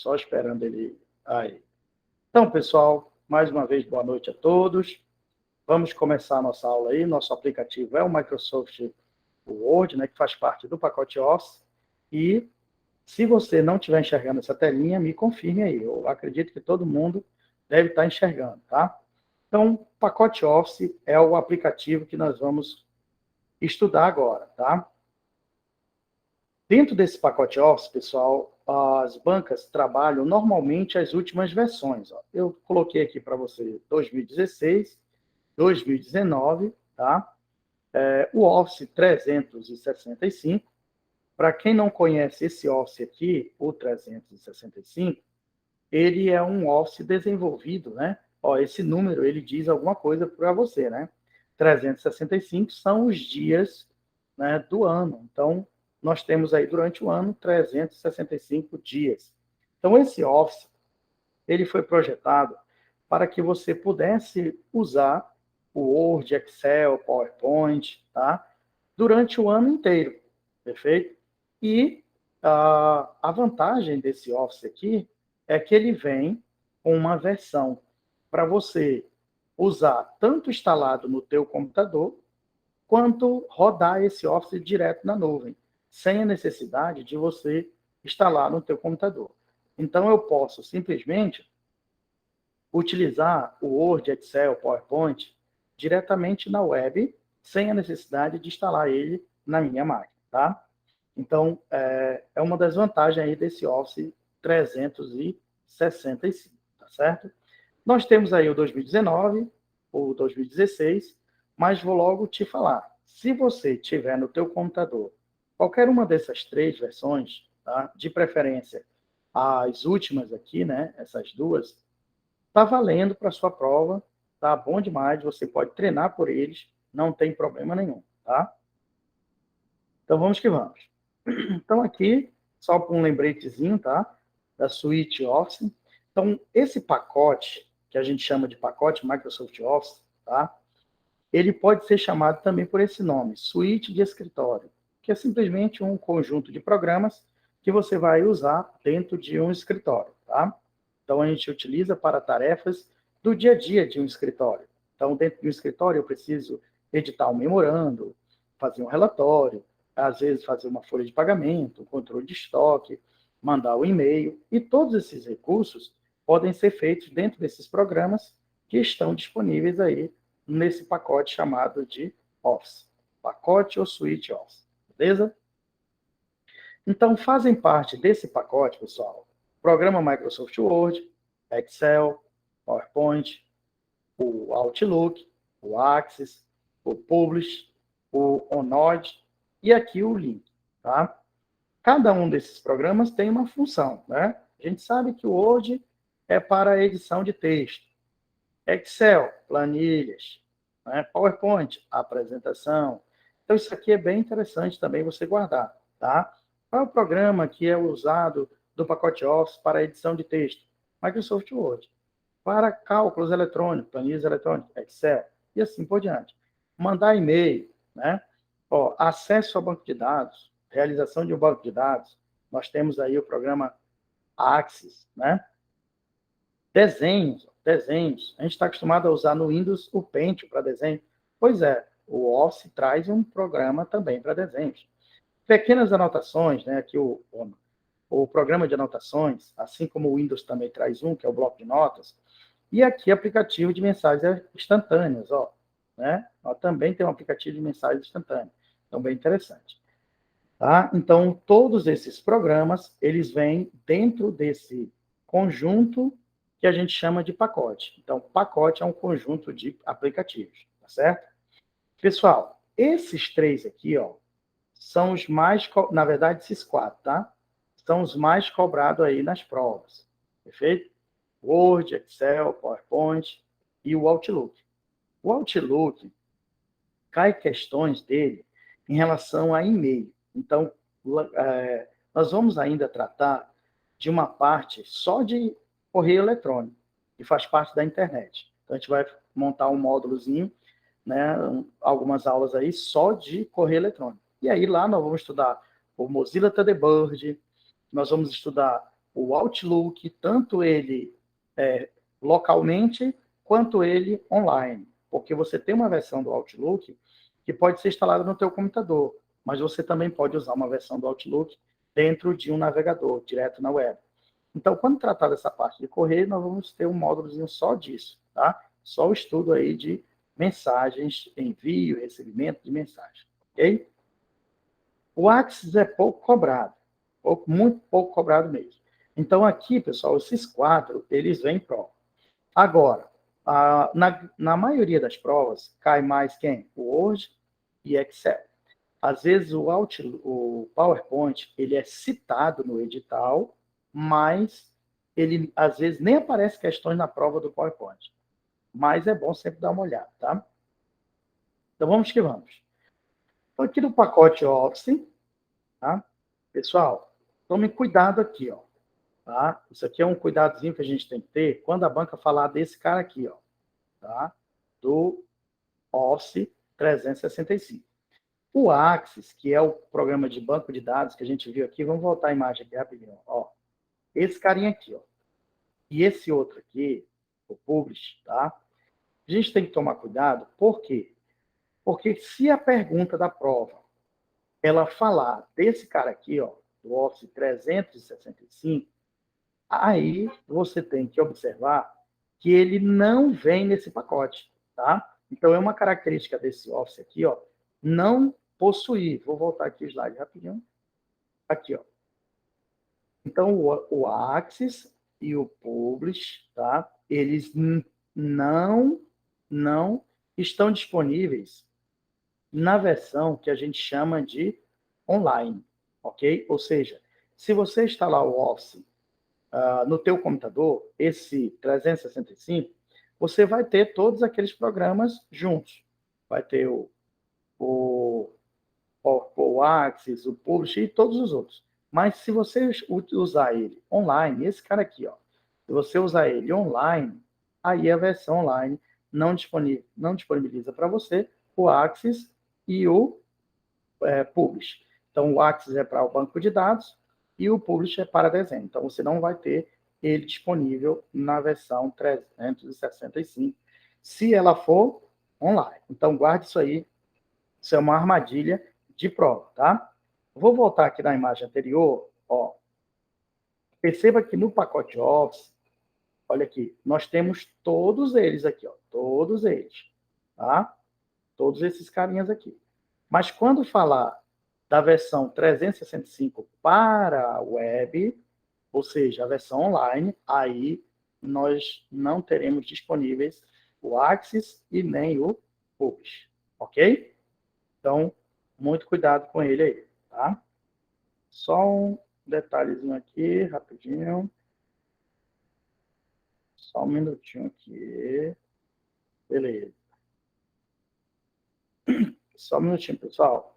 só esperando ele aí. Então, pessoal, mais uma vez, boa noite a todos. Vamos começar a nossa aula aí. Nosso aplicativo é o Microsoft Word, né, que faz parte do pacote Office. E se você não estiver enxergando essa telinha, me confirme aí. Eu acredito que todo mundo deve estar enxergando, tá? Então, o pacote Office é o aplicativo que nós vamos estudar agora, tá? Dentro desse pacote Office, pessoal, as bancas trabalham normalmente as últimas versões. Ó. Eu coloquei aqui para você 2016, 2019, tá? O Office 365. Para quem não conhece esse Office aqui, o 365, ele é um Office desenvolvido, né? Ó, esse número, ele diz alguma coisa para você, né? 365 são os dias, né, do ano. Então, nós temos aí durante o ano 365 dias. Então, esse Office, ele foi projetado para que você pudesse usar o Word, Excel, PowerPoint, tá? Durante o ano inteiro, perfeito? E a vantagem desse Office aqui é que ele vem com uma versão para você usar tanto instalado no teu computador, quanto rodar esse Office direto na nuvem, sem a necessidade de você instalar no teu computador. Então, eu posso simplesmente utilizar o Word, Excel, PowerPoint diretamente na web, sem a necessidade de instalar ele na minha máquina, tá? Então, é uma das vantagens aí desse Office 365, tá certo? Nós temos aí o 2019, o 2016, mas vou logo te falar. Se você tiver no teu computador qualquer uma dessas três versões, tá? De preferência as últimas aqui, né? Essas duas, tá valendo para sua prova, tá bom demais, você pode treinar por eles, não tem problema nenhum, tá? Então vamos que vamos. Então aqui, só para um lembretezinho, tá? Da Suite Office. Então, esse pacote, que a gente chama de pacote Microsoft Office, tá? Ele pode ser chamado também por esse nome, Suite de Escritório, que é simplesmente um conjunto de programas que você vai usar dentro de um escritório, tá? Então, a gente utiliza para tarefas do dia a dia de um escritório. Então, dentro de um escritório, eu preciso editar um memorando, fazer um relatório, às vezes fazer uma folha de pagamento, um controle de estoque, mandar o e-mail, e todos esses recursos podem ser feitos dentro desses programas que estão disponíveis aí nesse pacote chamado de Office. Pacote ou Suite Office, beleza? Então, fazem parte desse pacote, pessoal, programa Microsoft Word, Excel, PowerPoint, o Outlook, o Access, o Publish, o OneNote e aqui o Link, tá? Cada um desses programas tem uma função, né? A gente sabe que o Word é para a edição de texto, Excel, planilhas, né? PowerPoint, apresentação. Então, isso aqui é bem interessante também você guardar, tá? Qual é o programa que é usado do pacote Office para edição de texto? Microsoft Word. Para cálculos eletrônicos, planilhas eletrônicas, Excel, e assim por diante. Mandar e-mail, né? Ó, acesso ao banco de dados, realização de um banco de dados. Nós temos aí o programa Axis, né? Desenhos. A gente está acostumado a usar no Windows o Paint para desenho. Pois é, o Office traz um programa também para desenhos. Pequenas anotações, né? Aqui o programa de anotações, assim como o Windows também traz um, que é o bloco de notas. E aqui aplicativo de mensagens instantâneas, ó, né? Ó, também tem um aplicativo de mensagens instantâneas. Então, bem interessante. Tá? Então, todos esses programas, eles vêm dentro desse conjunto que a gente chama de pacote. Então, pacote é um conjunto de aplicativos, tá certo? Pessoal, esses três aqui, ó, são os mais, na verdade, esses quatro, tá? São os mais cobrados aí nas provas, perfeito? Word, Excel, PowerPoint e o Outlook. O Outlook, cai questões dele em relação a e-mail. Então, nós vamos ainda tratar de uma parte só de correio eletrônico, que faz parte da internet. Então, a gente vai montar um módulozinho, né, algumas aulas aí só de correio eletrônico. E aí lá nós vamos estudar o Mozilla Thunderbird, nós vamos estudar o Outlook, tanto ele localmente, quanto ele online. Porque você tem uma versão do Outlook que pode ser instalada no teu computador, mas você também pode usar uma versão do Outlook dentro de um navegador, direto na web. Então, quando tratar dessa parte de correio, nós vamos ter um módulozinho só disso, tá? Só o estudo aí de mensagens, envio, recebimento de mensagem, ok? O Axis é pouco cobrado, muito pouco cobrado mesmo. Então, aqui, pessoal, esses quatro, eles vêm em prova. Agora, na maioria das provas, cai mais quem? O Word e Excel. Às vezes, o PowerPoint, ele é citado no edital, mas ele, às vezes, nem aparece questões na prova do PowerPoint. Mas é bom sempre dar uma olhada, tá? Então, vamos que vamos. Então, aqui no pacote Office, tá? Pessoal, tome cuidado aqui, ó. Tá? Isso aqui é um cuidadozinho que a gente tem que ter quando a banca falar desse cara aqui, ó. Tá? Do Office 365. O Axis, que é o programa de banco de dados que a gente viu aqui, vamos voltar a imagem aqui rapidinho. Ó. Esse carinha aqui, ó. E esse outro aqui, o Publish, tá? A gente tem que tomar cuidado, por quê? Porque se a pergunta da prova ela falar desse cara aqui, ó, do Office 365, aí você tem que observar que ele não vem nesse pacote, tá? Então, é uma característica desse Office aqui, ó, não possuir. Vou voltar aqui o slide rapidinho. Aqui, ó. Então, o Axis e o Publish, tá? Eles não estão disponíveis na versão que a gente chama de online, ok? Ou seja, se você instalar o Office no teu computador, esse 365, você vai ter todos aqueles programas juntos. Vai ter o Axis, o Publish e todos os outros. Mas se você usar ele online, esse cara aqui, ó, se você usar ele online, aí a versão online não disponibiliza para você o Axis e o Publish. Então, o Axis é para o banco de dados e o Publish é para desenho. Então, você não vai ter ele disponível na versão 365, se ela for online. Então, guarde isso aí. Isso é uma armadilha de prova, tá? Vou voltar aqui na imagem anterior. Ó. Perceba que no pacote Office, olha aqui, nós temos todos eles aqui, ó, todos eles, tá? Todos esses carinhas aqui. Mas quando falar da versão 365 para a web, ou seja, a versão online, aí nós não teremos disponíveis o Axis e nem o Publish, ok? Então, muito cuidado com ele aí, tá? Só um detalhezinho aqui, rapidinho. Só um minutinho aqui. Beleza. Só um minutinho, pessoal.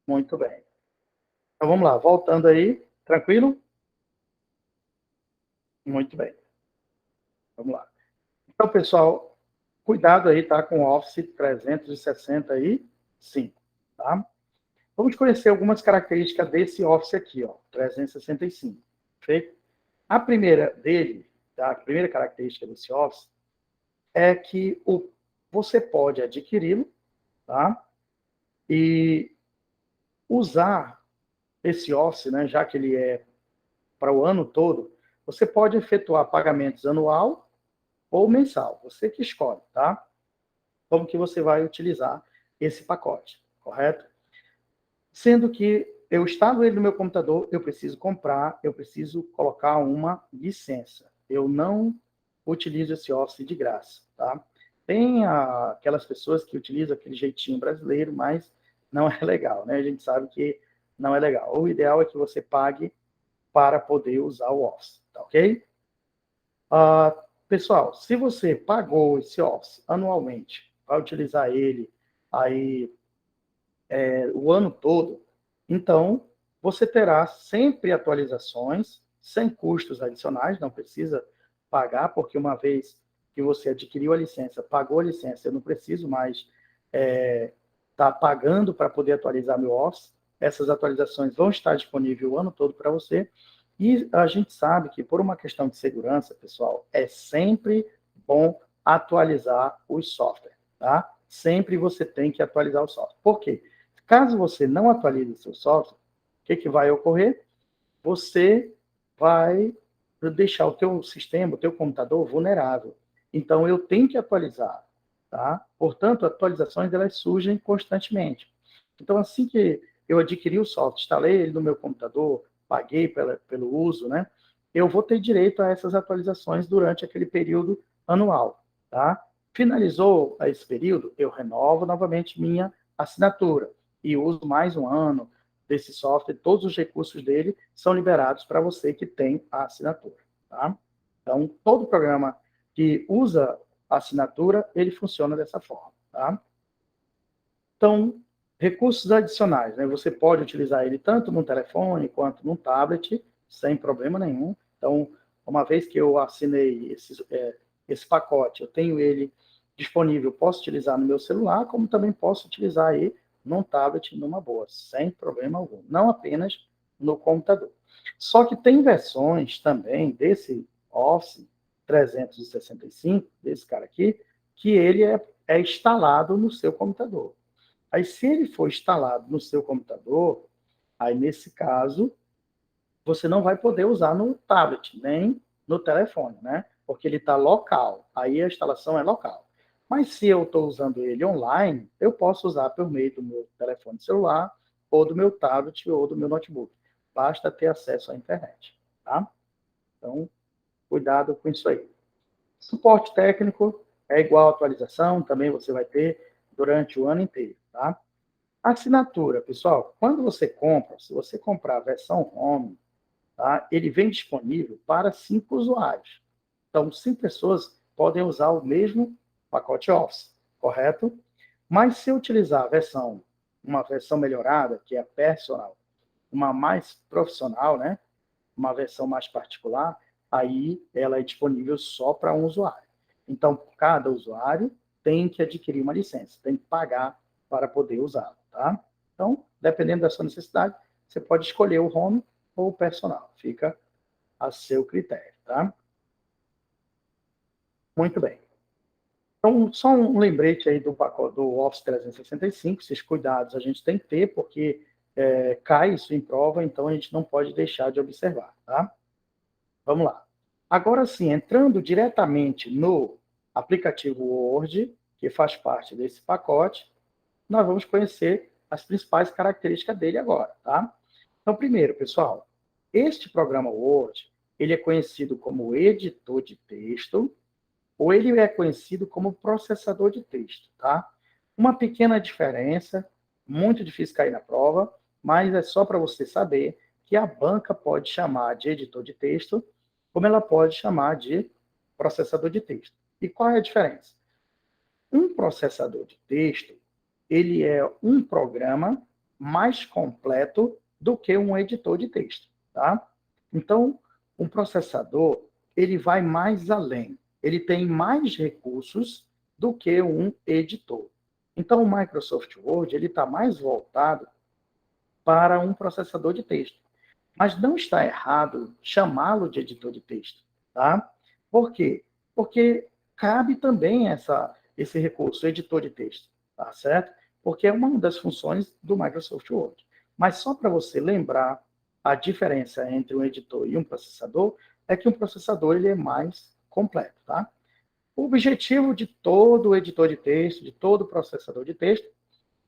Muito bem. Então, vamos lá. Voltando aí. Tranquilo? Muito bem. Vamos lá. Então, pessoal, cuidado aí, tá? Com o Office 365, tá? Vamos conhecer algumas características desse Office aqui, ó, 365. Perfeito? A primeira dele, tá? A primeira característica desse Office é que você pode adquiri-lo, tá? E usar esse Office, né, já que ele é para o ano todo, você pode efetuar pagamentos anual ou mensal, você que escolhe, tá? Como que você vai utilizar esse pacote, correto? Sendo que eu instalo ele no meu computador, eu preciso comprar, eu preciso colocar uma licença. Eu não utilizo esse Office de graça, tá? Tem aquelas pessoas que utilizam aquele jeitinho brasileiro, mas não é legal, né? A gente sabe que não é legal. O ideal é que você pague para poder usar o Office, tá ok? Pessoal, se você pagou esse Office anualmente para utilizar ele aí o ano todo, então você terá sempre atualizações sem custos adicionais, não precisa pagar, porque uma vez que você adquiriu a licença, pagou a licença, eu não preciso mais estar pagando para poder atualizar meu Office. Essas atualizações vão estar disponíveis o ano todo para você. E a gente sabe que, por uma questão de segurança, pessoal, é sempre bom atualizar os softwares, tá? Sempre você tem que atualizar o software. Por quê? Caso você não atualize seu software, o que vai ocorrer? Você vai deixar o teu sistema, o teu computador vulnerável. Então, eu tenho que atualizar, tá? Portanto, atualizações, elas surgem constantemente. Então, assim que eu adquiri o software, instalei ele no meu computador, paguei pelo uso, né? Eu vou ter direito a essas atualizações durante aquele período anual, tá? Finalizou esse período, eu renovo novamente minha assinatura e uso mais um ano desse software. Todos os recursos dele são liberados para você que tem a assinatura, tá? Então, todo programa que usa a assinatura, ele funciona dessa forma, tá? Então, recursos adicionais, né? Você pode utilizar ele tanto no telefone quanto no tablet, sem problema nenhum. Então, uma vez que eu assinei esse pacote, eu tenho ele disponível, posso utilizar no meu celular, como também posso utilizar ele num tablet, numa boa, sem problema algum. Não apenas no computador. Só que tem versões também desse Office 365, desse cara aqui, que ele é instalado no seu computador. Aí, se ele for instalado no seu computador, aí, nesse caso, você não vai poder usar no tablet, nem no telefone, né? Porque ele está local. Aí, a instalação é local. Mas, se eu estou usando ele online, eu posso usar por meio do meu telefone celular, ou do meu tablet, ou do meu notebook. Basta ter acesso à internet, tá? Então, cuidado com isso aí. Suporte técnico é igual à atualização, também você vai ter durante o ano inteiro, tá? Assinatura, pessoal, quando você compra, se você comprar a versão Home, tá, ele vem disponível para 5 usuários. Então, 5 pessoas podem usar o mesmo pacote Office, correto? Mas se utilizar uma versão melhorada, que é a Personal, uma mais profissional, né, uma versão mais particular, aí ela é disponível só para um usuário. Então, cada usuário tem que adquirir uma licença, tem que pagar para poder usá-la, tá? Então, dependendo da sua necessidade, você pode escolher o Home ou o Personal, fica a seu critério, tá? Muito bem. Então, só um lembrete aí do pacote do Office 365, esses cuidados a gente tem que ter, porque cai isso em prova, então a gente não pode deixar de observar, tá? Vamos lá. Agora sim, entrando diretamente no aplicativo Word, que faz parte desse pacote, nós vamos conhecer as principais características dele agora, tá? Então, primeiro, pessoal, este programa Word, ele é conhecido como editor de texto, ou ele é conhecido como processador de texto, tá? Uma pequena diferença, muito difícil cair na prova, mas é só para você saber que a banca pode chamar de editor de texto, como ela pode chamar de processador de texto. E qual é a diferença? Um processador de texto, ele é um programa mais completo do que um editor de texto, tá? Então, um processador, ele vai mais além. Ele tem mais recursos do que um editor. Então, o Microsoft Word, ele está mais voltado para um processador de texto. Mas não está errado chamá-lo de editor de texto, tá? Por quê? Porque cabe também esse recurso, editor de texto, tá certo? Porque é uma das funções do Microsoft Word. Mas só para você lembrar a diferença entre um editor e um processador, é que um processador ele é mais completo, tá? O objetivo de todo editor de texto, de todo processador de texto,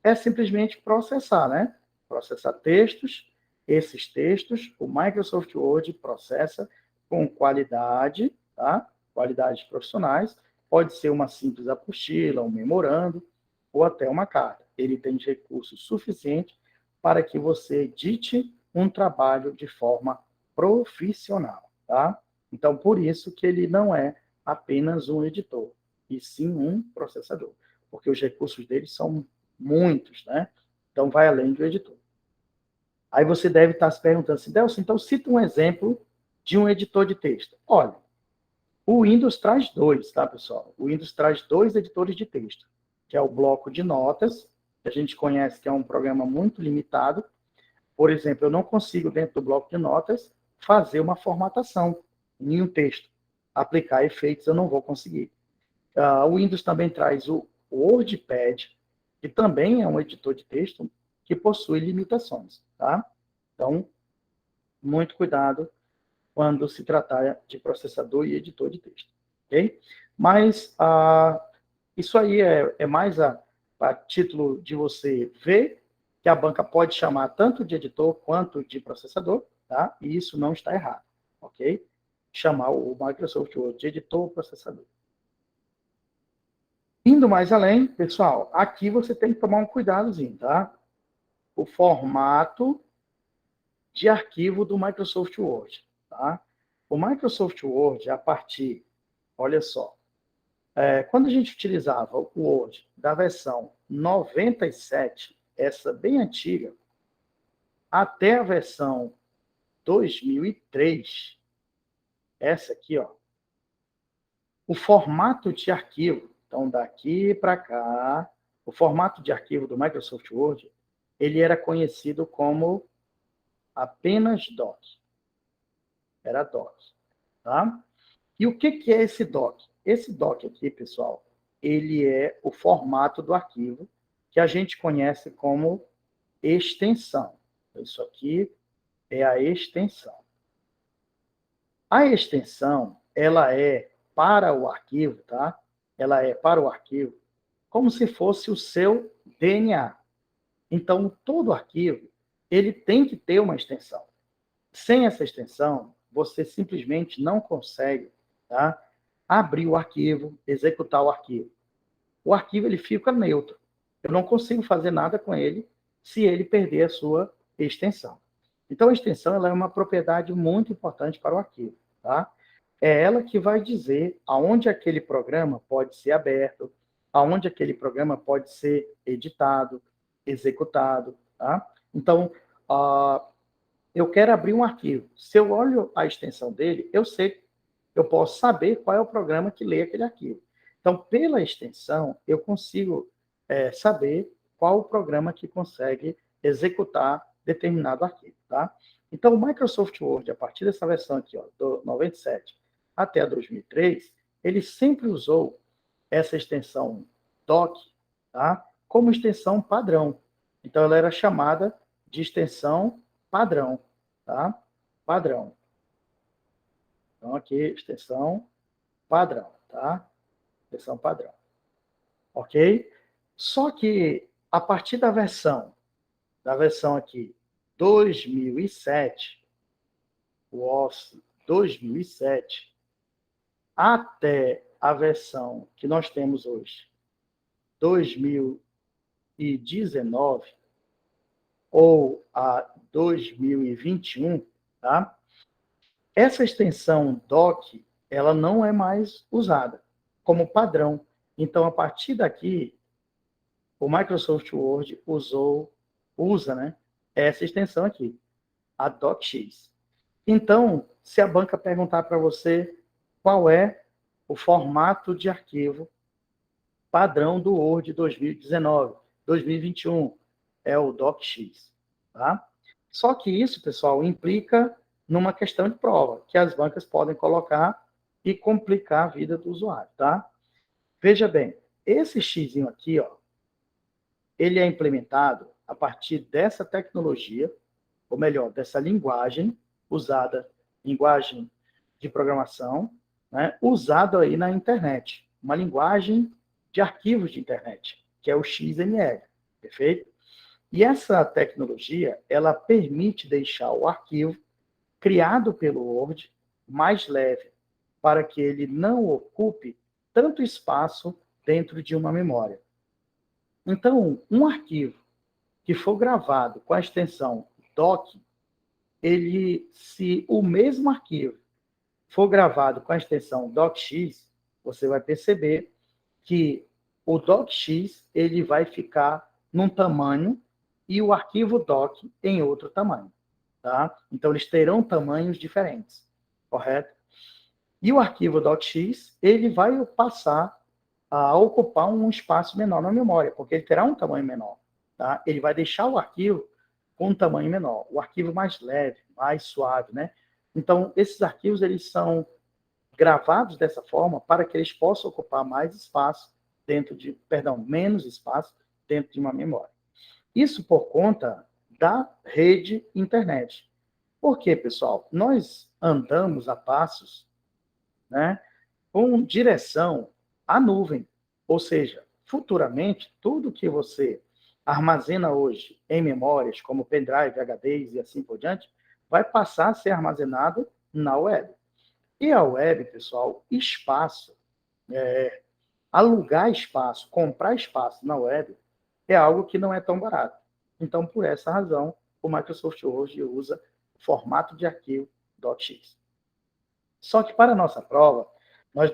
é simplesmente processar, né? Processar textos. Esses textos, o Microsoft Word processa com qualidade, tá? Qualidades profissionais. Pode ser uma simples apostila, um memorando, ou até uma carta. Ele tem recursos suficientes para que você edite um trabalho de forma profissional, tá? Então, por isso que ele não é apenas um editor, e sim um processador, porque os recursos dele são muitos, né? Então, vai além do editor. Aí você deve estar se perguntando assim, Delcio, então cita um exemplo de um editor de texto. Olha, O Windows traz dois, tá, pessoal? O Windows traz dois editores de texto, que é o bloco de notas, que a gente conhece que é um programa muito limitado. Por exemplo, eu não consigo, dentro do bloco de notas, fazer uma formatação em um texto. Aplicar efeitos eu não vou conseguir. O Windows também traz o WordPad, que também é um editor de texto que possui limitações, tá? Então, muito cuidado quando se tratar de processador e editor de texto, ok? Mas isso aí é mais a título de você ver que a banca pode chamar tanto de editor quanto de processador, tá? E isso não está errado, ok? Chamar o Microsoft Word de editor ou processador. Indo mais além, pessoal, aqui você tem que tomar um cuidadozinho, tá? O formato de arquivo do Microsoft Word, tá? O Microsoft Word, a partir, olha só, quando a gente utilizava o Word da versão 97, essa bem antiga, até a versão 2003, essa aqui, ó, o formato de arquivo, então daqui para cá, o formato de arquivo do Microsoft Word, ele era conhecido como apenas doc. Era doc, tá? E o que é esse doc? Esse doc aqui, pessoal, ele é o formato do arquivo que a gente conhece como extensão. Isso aqui é a extensão. A extensão, ela é para o arquivo, tá? Ela é para o arquivo como se fosse o seu DNA. Então, todo arquivo, ele tem que ter uma extensão. Sem essa extensão, você simplesmente não consegue, tá, abrir o arquivo, executar o arquivo. O arquivo ele fica neutro. Eu não consigo fazer nada com ele se ele perder a sua extensão. Então, a extensão ela é uma propriedade muito importante para o arquivo. Tá? É ela que vai dizer aonde aquele programa pode ser aberto, aonde aquele programa pode ser editado, executado. Tá? Então, eu quero abrir um arquivo. Se eu olho a extensão dele, eu posso saber qual é o programa que lê aquele arquivo. Então, pela extensão, eu consigo saber qual o programa que consegue executar determinado arquivo, tá? Então, o Microsoft Word, a partir dessa versão aqui, ó, do 97 até a 2003, ele sempre usou essa extensão doc, tá? Como extensão padrão. Então, ela era chamada de extensão padrão, tá? Padrão. Então, aqui, extensão padrão, tá? Extensão padrão. Ok? Só que, a partir da versão aqui, 2007, o Office 2007, até a versão que nós temos hoje, 2019, ou a 2021, tá? Essa extensão doc, ela não é mais usada como padrão. Então, a partir daqui, o Microsoft Word usa, né, essa extensão aqui, a docx. Então, se a banca perguntar para você qual é o formato de arquivo padrão do Word 2019, 2021, é o docx, tá? Só que isso, pessoal, implica numa questão de prova, que as bancas podem colocar e complicar a vida do usuário, tá? Veja bem, esse X aqui, ó, ele é implementado a partir dessa tecnologia, ou melhor, dessa linguagem usada, linguagem de programação, né, usada aí na internet, uma linguagem de arquivos de internet, que é o XML, perfeito? E essa tecnologia, ela permite deixar o arquivo criado pelo Word mais leve, para que ele não ocupe tanto espaço dentro de uma memória. Então, um arquivo que for gravado com a extensão doc, se o mesmo arquivo for gravado com a extensão docx, você vai perceber que o docx ele vai ficar num tamanho e o arquivo doc em outro tamanho. Tá? Então, eles terão tamanhos diferentes, correto? E o arquivo .x, ele vai passar a ocupar um espaço menor na memória, porque ele terá um tamanho menor. Tá? Ele vai deixar o arquivo com um tamanho menor, o arquivo mais leve, mais suave, né? Então, esses arquivos, eles são gravados dessa forma para que eles possam ocupar mais espaço menos espaço dentro de uma memória. Isso por conta da rede internet. Por quê, pessoal? Nós andamos a passos, né, com direção à nuvem. Ou seja, futuramente, tudo que você armazena hoje em memórias, como pendrive, HDs e assim por diante, vai passar a ser armazenado na web. E a web, pessoal, espaço, alugar espaço, comprar espaço na web, é algo que não é tão barato. Então, por essa razão, o Microsoft Word usa o formato de arquivo .x. Só que para a nossa prova, nós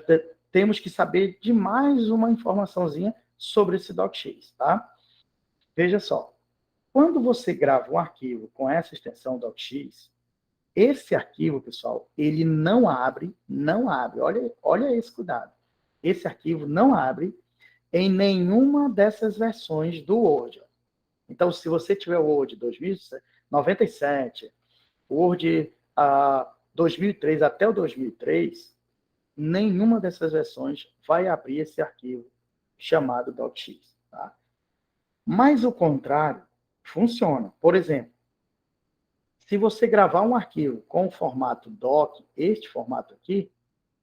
temos que saber de mais uma informaçãozinha sobre esse .x, tá? Veja só, quando você grava um arquivo com essa extensão .x, esse arquivo, pessoal, ele não abre, olha esse cuidado. Esse arquivo não abre em nenhuma dessas versões do Word. Então, se você tiver o Word 2097, Word 2003 até o 2003, nenhuma dessas versões vai abrir esse arquivo chamado .x. Tá? Mas o contrário funciona. Por exemplo, se você gravar um arquivo com o formato doc, este formato aqui,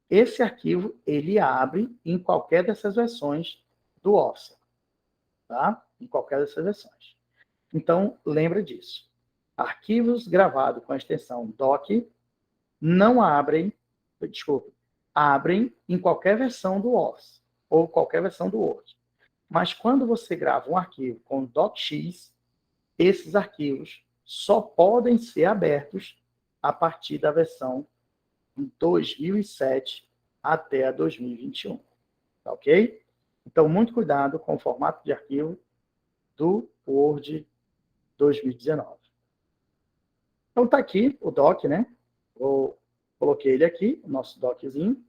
esse arquivo ele abre em qualquer dessas versões do Office. Tá? Em qualquer dessas versões. Então, lembra disso. Arquivos gravados com a extensão doc não abrem, abrem em qualquer versão do Office ou qualquer versão do Word. Mas quando você grava um arquivo com .x, esses arquivos só podem ser abertos a partir da versão 2007 até a 2021. Tá ok? Então, muito cuidado com o formato de arquivo do Word 2019. Então, está aqui o doc, né? Coloquei ele aqui, o nosso doczinho.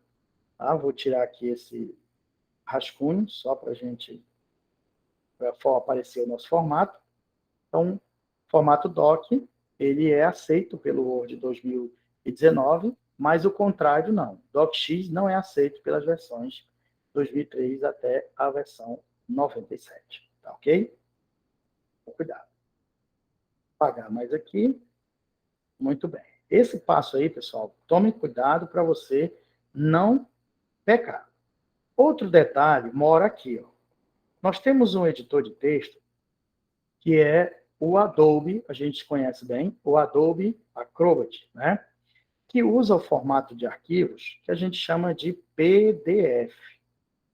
Tá? Vou tirar aqui esse rascunho, só para a gente aparecer o nosso formato. Então, formato doc, ele é aceito pelo Word 2019, mas o contrário não. DocX não é aceito pelas versões 2003 até a versão 97. Tá ok? Cuidado. Vou apagar mais aqui. Muito bem. Esse passo aí, pessoal, tome cuidado para você não pecar. Outro detalhe mora aqui. Ó. Nós temos um editor de texto que é o Adobe, a gente conhece bem, o Adobe Acrobat, né? Que usa o formato de arquivos que a gente chama de PDF.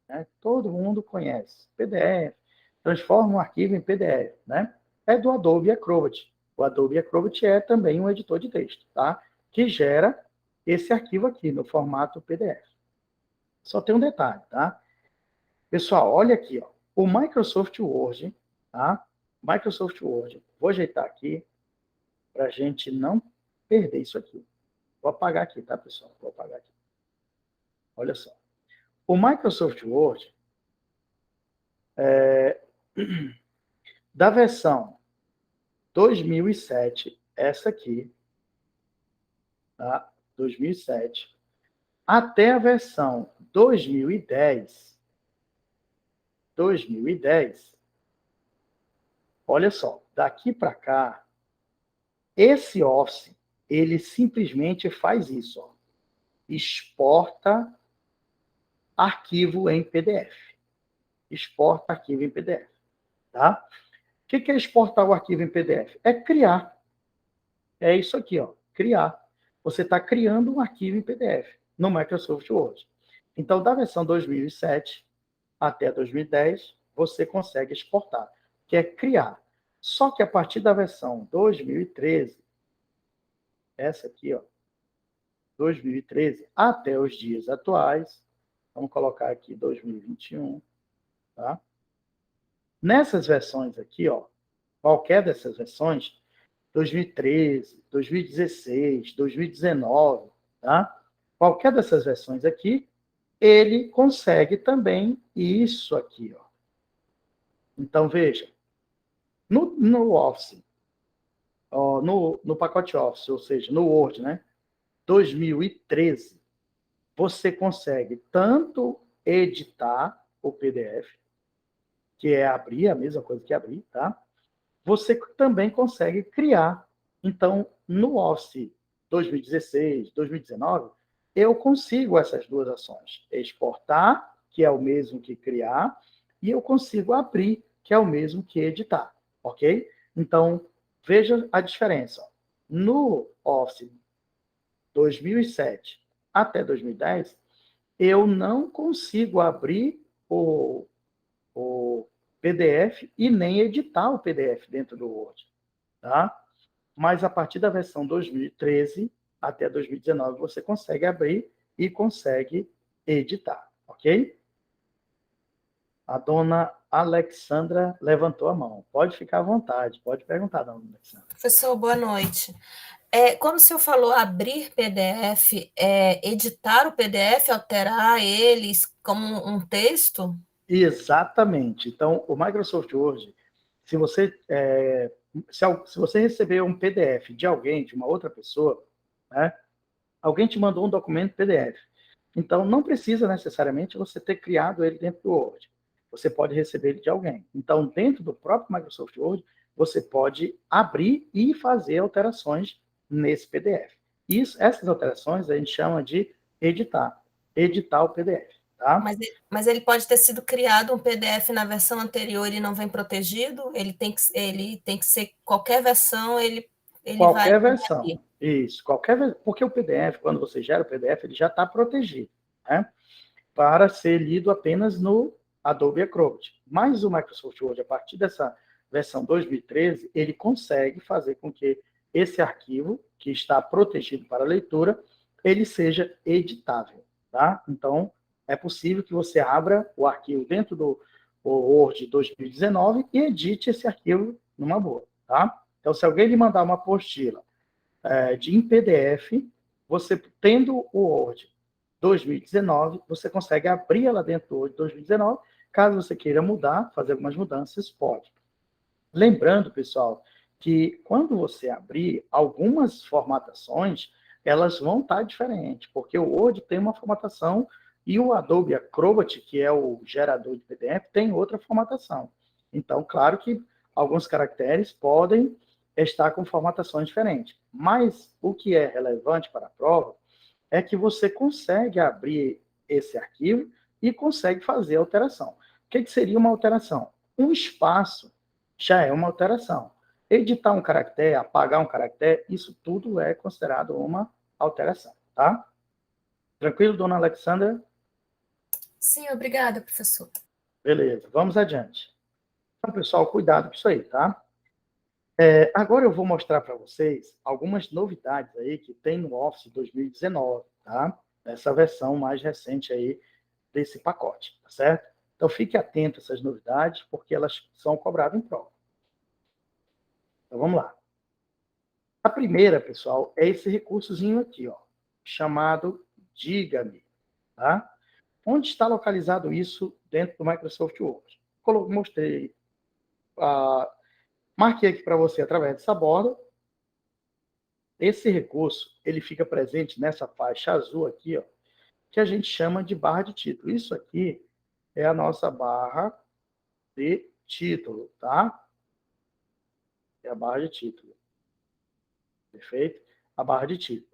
Né? Todo mundo conhece. PDF, transforma um arquivo em PDF. Né? É do Adobe Acrobat. O Adobe Acrobat é também um editor de texto, tá? Que gera esse arquivo aqui no formato PDF. Só tem um detalhe, tá? Pessoal, olha aqui, ó. O Microsoft Word, tá? Microsoft Word. Vou ajeitar aqui para a gente não perder isso aqui. Vou apagar aqui, tá, pessoal? Vou apagar aqui. Olha só. O Microsoft Word, da versão 2007, essa aqui, tá? 2007, até a versão 2010, olha só, daqui para cá, esse Office, ele simplesmente faz isso, ó, exporta arquivo em PDF. Exporta arquivo em PDF, tá? O que é exportar o arquivo em PDF? É criar. É isso aqui, ó, criar. Você está criando um arquivo em PDF no Microsoft Word. Então, da versão 2007 até 2010, você consegue exportar, que é criar. Só que a partir da versão 2013, essa aqui, ó, 2013, até os dias atuais, vamos colocar aqui 2021, tá? Nessas versões aqui, ó, qualquer dessas versões, 2013, 2016, 2019, tá? qualquer dessas versões aqui, ele consegue também isso aqui, ó. Então, veja, no Office, ó, no pacote Office, ou seja, no Word, né, 2013, você consegue tanto editar o PDF, que é abrir, a mesma coisa que abrir, tá? Você também consegue criar. Então, no Office 2016, 2019, eu consigo essas duas ações. Exportar, que é o mesmo que criar, e eu consigo abrir, que é o mesmo que editar, ok? Então, veja a diferença. No Office 2007 até 2010, eu não consigo abrir o PDF e nem editar o PDF dentro do Word, tá? Mas a partir da versão 2013 até 2019, você consegue abrir e consegue editar, ok? A dona Alexandra levantou a mão. Pode ficar à vontade, pode perguntar, dona Alexandra. Professor, boa noite. Quando o senhor falou abrir PDF, editar o PDF, alterar eles como um texto? Exatamente. Então, o Microsoft Word, se você, se você receber um PDF de alguém, de uma outra pessoa, né, alguém te mandou um documento PDF. Então, não precisa necessariamente você ter criado ele dentro do Word. Você pode receber ele de alguém. Então, dentro do próprio Microsoft Word, você pode abrir e fazer alterações nesse PDF. Essas alterações a gente chama de editar. Editar o PDF, tá? Mas ele pode ter sido criado um PDF na versão anterior e não vem protegido? Ele tem que ser qualquer versão, ele vai Qualquer versão. abrir. Isso, porque o PDF, quando você gera o PDF, ele já está protegido, né? Para ser lido apenas no Adobe Acrobat. Mas o Microsoft Word, a partir dessa versão 2013, ele consegue fazer com que esse arquivo, que está protegido para leitura, ele seja editável, tá? Então, é possível que você abra o arquivo dentro do Word 2019 e edite esse arquivo numa boa, tá? Então, se alguém lhe mandar uma apostila em PDF, você tendo o Word 2019, você consegue abrir ela dentro do Word 2019. Caso você queira mudar, fazer algumas mudanças, pode. Lembrando, pessoal, que quando você abrir algumas formatações, elas vão estar diferentes, porque o Word tem uma formatação e o Adobe Acrobat, que é o gerador de PDF, tem outra formatação. Então, claro que alguns caracteres podem estar com formatações diferentes, mas o que é relevante para a prova é que você consegue abrir esse arquivo e consegue fazer alteração. O que seria uma alteração? Um espaço já é uma alteração. Editar um caractere, apagar um caractere, isso tudo é considerado uma alteração, tá? Tranquilo, dona Alexandra? Sim, obrigada, professor. Beleza, vamos adiante. Então, pessoal, cuidado com isso aí, tá? Agora eu vou mostrar para vocês algumas novidades aí que tem no Office 2019, tá? Essa versão mais recente aí desse pacote, tá certo? Então, fique atento a essas novidades, porque elas são cobradas em prova. Então, vamos lá. A primeira, pessoal, é esse recursozinho aqui, ó, chamado Diga-me, tá? Onde está localizado isso dentro do Microsoft Word? Mostrei, marquei aqui para você através dessa borda. Esse recurso, ele fica presente nessa faixa azul aqui, ó, que a gente chama de barra de título. Isso aqui é a nossa barra de título, tá? É a barra de título. Perfeito? A barra de título.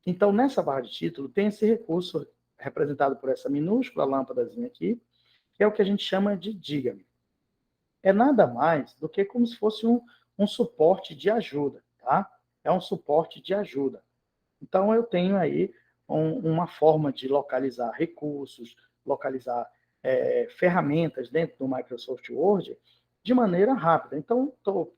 Então, nessa barra de título, tem esse recurso representado por essa minúscula lâmpadazinha aqui, que é o que a gente chama de Diga-me. É nada mais do que como se fosse um suporte de ajuda, tá? É um suporte de ajuda. Então, eu tenho aí uma forma de localizar recursos, localizar ferramentas dentro do Microsoft Word de maneira rápida. Então, estou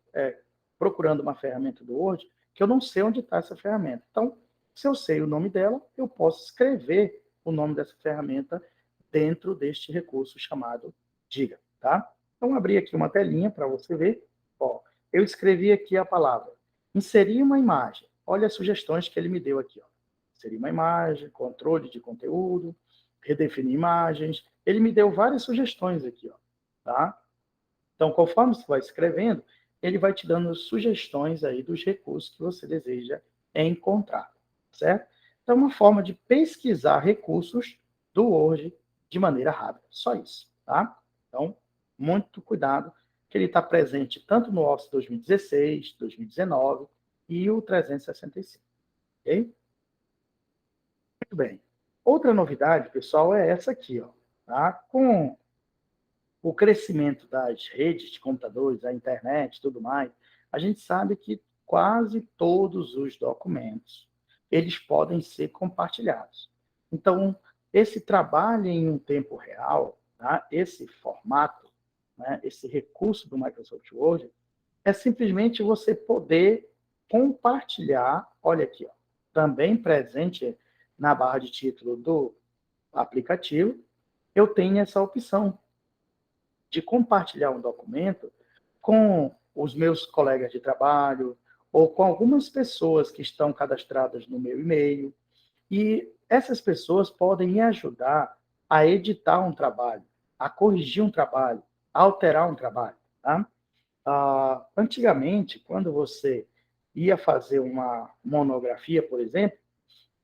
procurando uma ferramenta do Word que eu não sei onde está essa ferramenta. Então, se eu sei o nome dela, eu posso escrever o nome dessa ferramenta dentro deste recurso chamado Diga, tá? Então, abri aqui uma telinha para você ver. Ó, eu escrevi aqui a palavra inserir uma imagem. Olha as sugestões que ele me deu aqui, ó. inserir uma imagem, controle de conteúdo, redefinir imagens. Ele me deu várias sugestões aqui, ó, tá? Então, conforme você vai escrevendo, ele vai te dando sugestões aí dos recursos que você deseja encontrar, certo? Então, uma forma de pesquisar recursos do Word de maneira rápida. Só isso, tá? Então, muito cuidado, que ele está presente tanto no Office 2016, 2019 e o 365, ok? Muito bem. Outra novidade, pessoal, é essa aqui, ó, tá? Com o crescimento das redes de computadores, a internet e tudo mais, a gente sabe que quase todos os documentos, eles podem ser compartilhados. Então, esse trabalho em um tempo real, tá? Esse formato, né? Esse recurso do Microsoft Word, é simplesmente você poder compartilhar, olha aqui, ó, também presente na barra de título do aplicativo, eu tenho essa opção de compartilhar um documento com os meus colegas de trabalho ou com algumas pessoas que estão cadastradas no meu e-mail. E essas pessoas podem me ajudar a editar um trabalho, a corrigir um trabalho, a alterar um trabalho. Tá? Antigamente, quando você ia fazer uma monografia, por exemplo,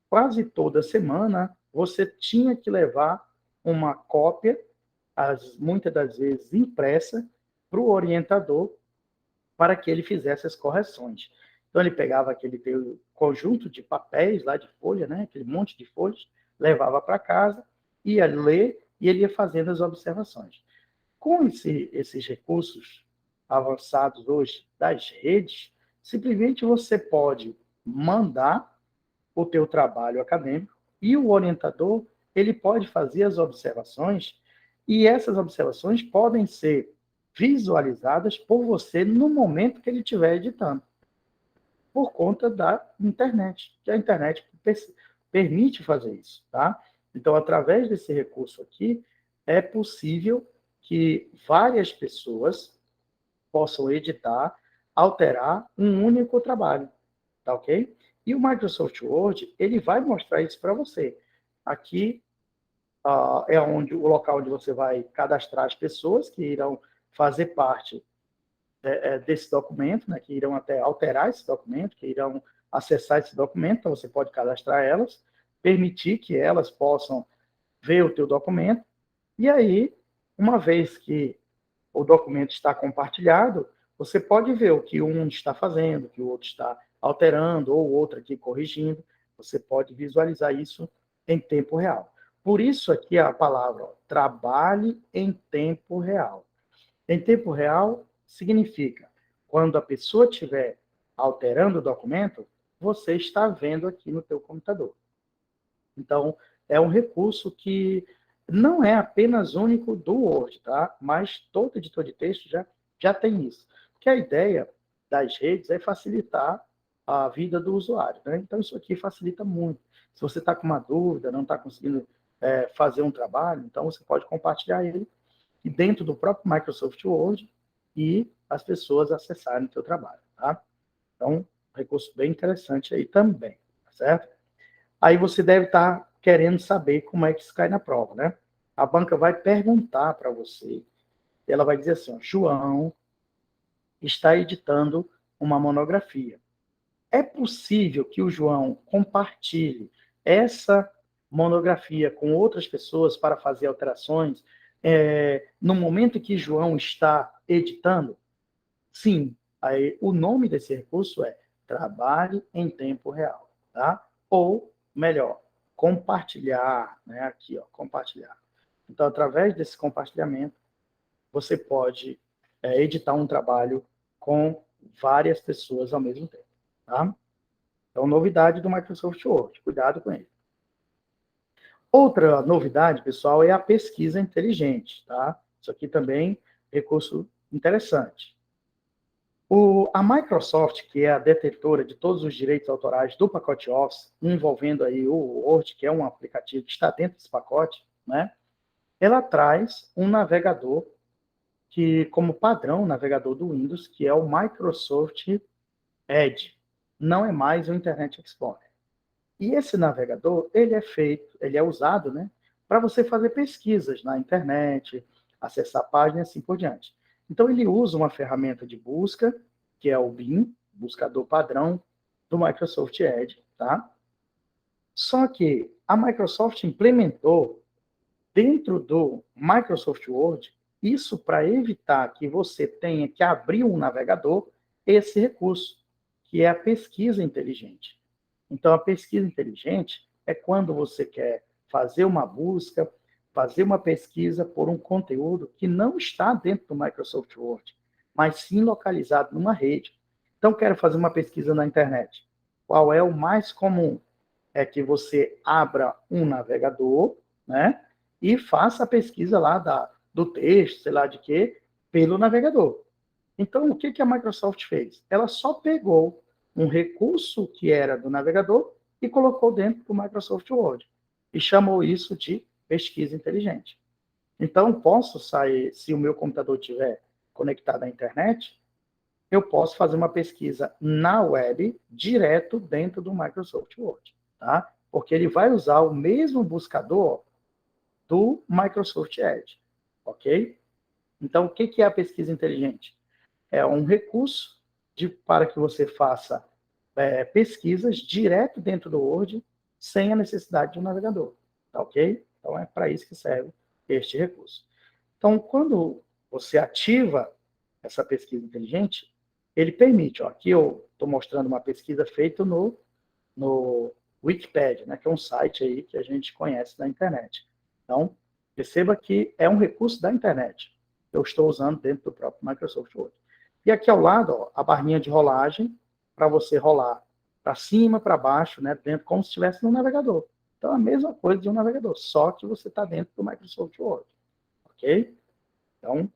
quase toda semana você tinha que levar uma cópia, muitas das vezes impressa, para o orientador, para que ele fizesse as correções. Então, ele pegava aquele teu conjunto de papéis lá de folha, né, aquele monte de folhas, levava para casa, ia ler e ele ia fazendo as observações. Com esses recursos avançados hoje das redes, simplesmente você pode mandar o teu trabalho acadêmico e o orientador, ele pode fazer as observações e essas observações podem ser visualizadas por você no momento que ele estiver editando, por conta da internet, que a internet permite fazer isso, tá? Então, através desse recurso aqui, é possível que várias pessoas possam editar, alterar um único trabalho, tá ok? E o Microsoft Word, ele vai mostrar isso para você. Aqui é o local onde você vai cadastrar as pessoas que irão fazer parte desse documento, né, que irão até alterar esse documento, que irão acessar esse documento, então você pode cadastrar elas, permitir que elas possam ver o teu documento, e aí, uma vez que o documento está compartilhado, você pode ver o que um está fazendo, o que o outro está alterando, ou o outro aqui corrigindo. Você pode visualizar isso em tempo real. Por isso aqui a palavra, ó, trabalhe em tempo real. Em tempo real significa, quando a pessoa estiver alterando o documento, você está vendo aqui no teu computador. Então, é um recurso que não é apenas único do Word, tá? Mas todo editor de texto já tem isso. Porque a ideia das redes é facilitar a vida do usuário, né? Então, isso aqui facilita muito. Se você está com uma dúvida, não está conseguindo fazer um trabalho, então você pode compartilhar ele dentro do próprio Microsoft Word e as pessoas acessarem o seu trabalho, tá? Então, um recurso bem interessante aí também, tá certo? Aí você deve estar querendo saber como é que isso cai na prova, né? A banca vai perguntar para você, ela vai dizer assim, ó, João está editando uma monografia. É possível que o João compartilhe essa monografia com outras pessoas para fazer alterações no momento que João está editando? Sim. Aí, o nome desse recurso é Trabalhe em Tempo Real, tá? Ou, melhor, compartilhar, né? Aqui, ó, compartilhar. Então, através desse compartilhamento, você pode editar um trabalho com várias pessoas ao mesmo tempo, tá? Então, novidade do Microsoft Word, cuidado com ele. Outra novidade, pessoal, é a pesquisa inteligente, tá? Isso aqui também é recurso interessante. A Microsoft, que é a detentora de todos os direitos autorais do pacote Office, envolvendo aí o Word, que é um aplicativo que está dentro desse pacote, né? Ela traz um navegador que, como padrão, navegador do Windows, que é o Microsoft Edge. Não é mais o Internet Explorer. E esse navegador, ele é usado, né, para você fazer pesquisas na internet, acessar páginas e assim por diante. Então, ele usa uma ferramenta de busca, que é o Bing, buscador padrão do Microsoft Edge, tá? Só que a Microsoft implementou dentro do Microsoft Word isso para evitar que você tenha que abrir um navegador, esse recurso, que é a pesquisa inteligente. Então, a pesquisa inteligente é quando você quer fazer uma busca, fazer uma pesquisa por um conteúdo que não está dentro do Microsoft Word, mas sim localizado numa rede. Então, quero fazer uma pesquisa na internet. Qual é o mais comum? É que você abra um navegador, né, e faça a pesquisa lá do texto, sei lá de quê, pelo navegador. Então, o que a Microsoft fez? Ela só pegou um recurso que era do navegador e colocou dentro do Microsoft Word. E chamou isso de pesquisa inteligente. Então, posso sair, se o meu computador estiver conectado à internet, eu posso fazer uma pesquisa na web, direto dentro do Microsoft Word, tá? Porque ele vai usar o mesmo buscador do Microsoft Edge, ok? Então, o que é a pesquisa inteligente? É um recurso para que você faça pesquisas direto dentro do Word, sem a necessidade de um navegador, tá ok? Então, é para isso que serve este recurso. Então, quando você ativa essa pesquisa inteligente, ele permite, ó, aqui eu estou mostrando uma pesquisa feita no Wikipedia, né, que é um site aí que a gente conhece da internet. Então, perceba que é um recurso da internet que eu estou usando dentro do próprio Microsoft Word. E aqui ao lado, ó, a barrinha de rolagem, para você rolar para cima, para baixo, né, dentro, como se estivesse no navegador. Então, a mesma coisa de um navegador, só que você está dentro do Microsoft Word. Ok? Então,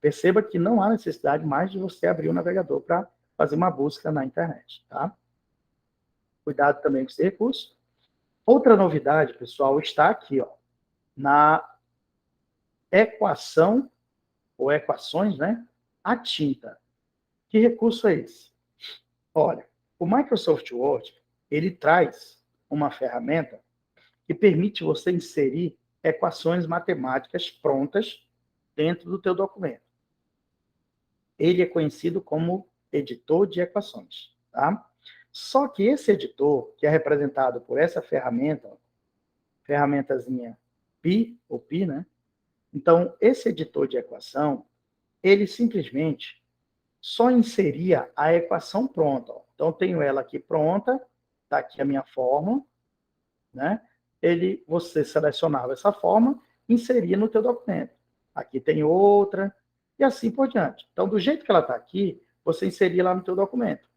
perceba que não há necessidade mais de você abrir o navegador para fazer uma busca na internet, tá? Cuidado também com esse recurso. Outra novidade, pessoal, está aqui, ó, na equação, ou equações, né, a tinta. Que recurso é esse? Olha, o Microsoft Word, ele traz uma ferramenta que permite você inserir equações matemáticas prontas dentro do teu documento. Ele é conhecido como editor de equações, tá? Só que esse editor, que é representado por essa ferramenta, ferramentazinha Pi, ou Pi, né? Então, esse editor de equação, ele simplesmente só inseria a equação pronta. Ó. Então, tenho ela aqui pronta, está aqui a minha fórmula, né? Você selecionava essa forma, inseria no teu documento. Aqui tem outra, e assim por diante. Então, do jeito que ela está aqui, você inseria lá no teu documento.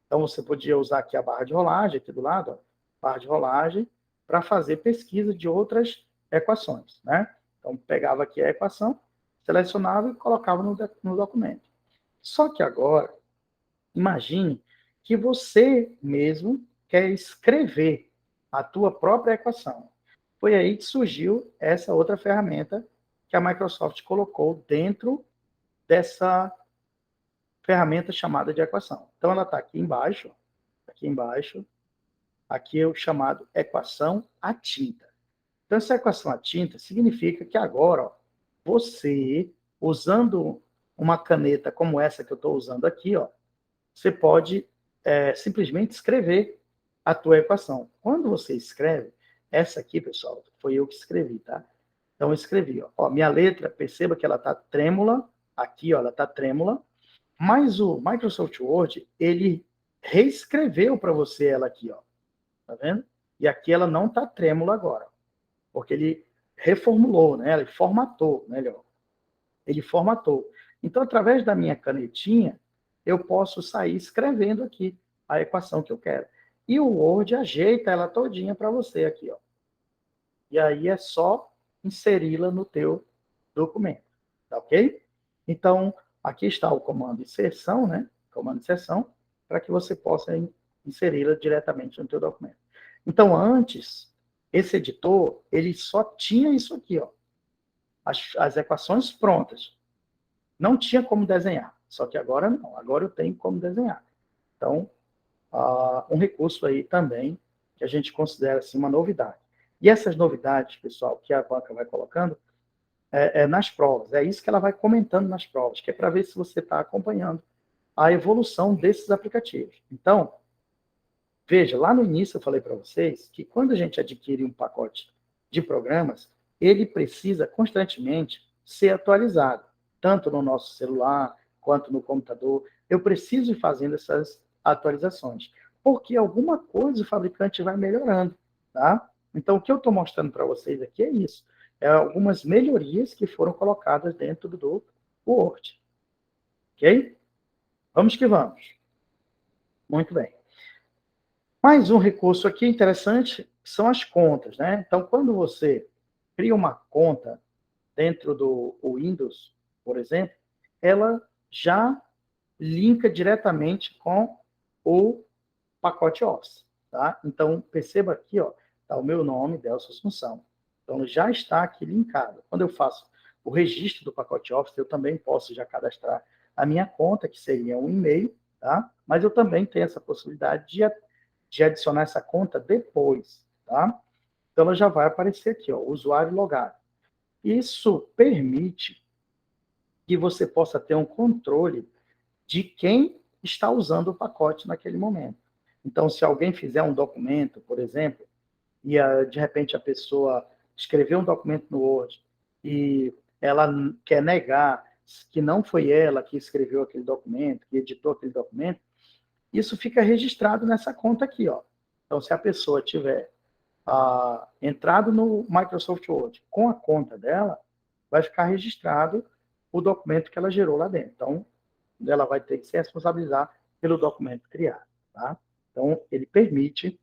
Então, você podia usar aqui a barra de rolagem, aqui do lado, ó, barra de rolagem, para fazer pesquisa de outras equações, né? Então, pegava aqui a equação, selecionava e colocava no documento. Só que agora, imagine que você mesmo quer escrever a tua própria equação. Foi aí que surgiu essa outra ferramenta que a Microsoft colocou dentro dessa ferramenta chamada de equação. Então, ela está aqui embaixo, aqui é o chamado equação à tinta. Então, essa equação à tinta significa que agora, ó, você, usando uma caneta como essa que eu estou usando aqui, ó, você pode simplesmente escrever a tua equação. Quando você escreve, essa aqui, pessoal, foi eu que escrevi, tá? Então, eu escrevi, ó, minha letra, perceba que ela está trêmula, aqui, ó, ela está trêmula, mas o Microsoft Word, ele reescreveu para você ela aqui, ó, tá vendo? E aqui ela não está trêmula agora, porque ele reformulou, né? Ele formatou, melhor. Ele formatou. Então, através da minha canetinha, eu posso sair escrevendo aqui a equação que eu quero. E o Word ajeita ela todinha para você aqui, ó. E aí é só inseri-la no teu documento, tá ok? Então, aqui está o comando inserção, né? Comando inserção, para que você possa inseri-la diretamente no teu documento. Então, antes, esse editor, ele só tinha isso aqui, ó. As equações prontas. Não tinha como desenhar. Só que agora não. Agora eu tenho como desenhar. Então, um recurso aí também que a gente considera assim, uma novidade. E essas novidades, pessoal, que a banca vai colocando, nas provas. É isso que ela vai comentando nas provas, que é para ver se você está acompanhando a evolução desses aplicativos. Então, veja, lá no início eu falei para vocês que quando a gente adquire um pacote de programas, ele precisa constantemente ser atualizado, tanto no nosso celular quanto no computador. Eu preciso ir fazendo essas atualizações, porque alguma coisa o fabricante vai melhorando, tá? Então, o que eu estou mostrando para vocês aqui é isso. É algumas melhorias que foram colocadas dentro do Word. Ok? Vamos que vamos. Muito bem. Mais um recurso aqui interessante são as contas, né? Então, quando você cria uma conta dentro do Windows, por exemplo, ela já linka diretamente com o pacote Office, tá? Então, perceba aqui, ó, tá o meu nome, Delcio Assunção. Então, já está aqui linkado. Quando eu faço o registro do pacote Office, eu também posso já cadastrar a minha conta, que seria um e-mail, tá? Mas eu também tenho essa possibilidade de adicionar essa conta depois, tá? Então, ela já vai aparecer aqui, ó, usuário logado. Isso permite que você possa ter um controle de quem está usando o pacote naquele momento. Então, se alguém fizer um documento, por exemplo, e de repente a pessoa escreveu um documento no Word e ela quer negar que não foi ela que escreveu aquele documento, que editou aquele documento, isso fica registrado nessa conta aqui, ó. Então, se a pessoa tiver entrado no Microsoft Word com a conta dela, vai ficar registrado o documento que ela gerou lá dentro. Então, ela vai ter que se responsabilizar pelo documento criado. Tá? Então, ele permite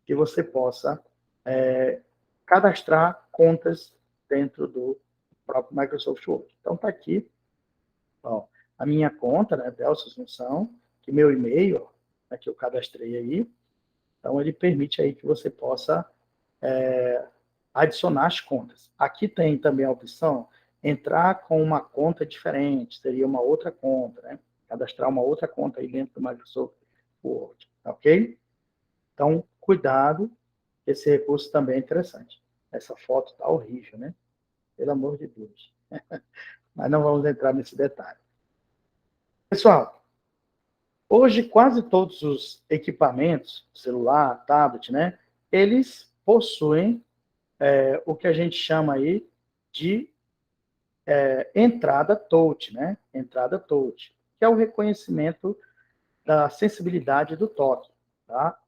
que você possa cadastrar contas dentro do próprio Microsoft Word. Então, está aqui ó, a minha conta, né, Delcio Assunção, que meu e-mail, que eu cadastrei aí. Então, ele permite aí que você possa adicionar as contas. Aqui tem também a opção entrar com uma conta diferente, seria uma outra conta, né? Cadastrar uma outra conta aí dentro do Microsoft Word, ok? Então, cuidado, esse recurso também é interessante. Essa foto está horrível, né? Pelo amor de Deus. Mas não vamos entrar nesse detalhe. Pessoal, hoje quase todos os equipamentos, celular, tablet, né? Eles possuem o que a gente chama aí de entrada touch, né? Entrada touch, que é o reconhecimento da sensibilidade do toque, tá?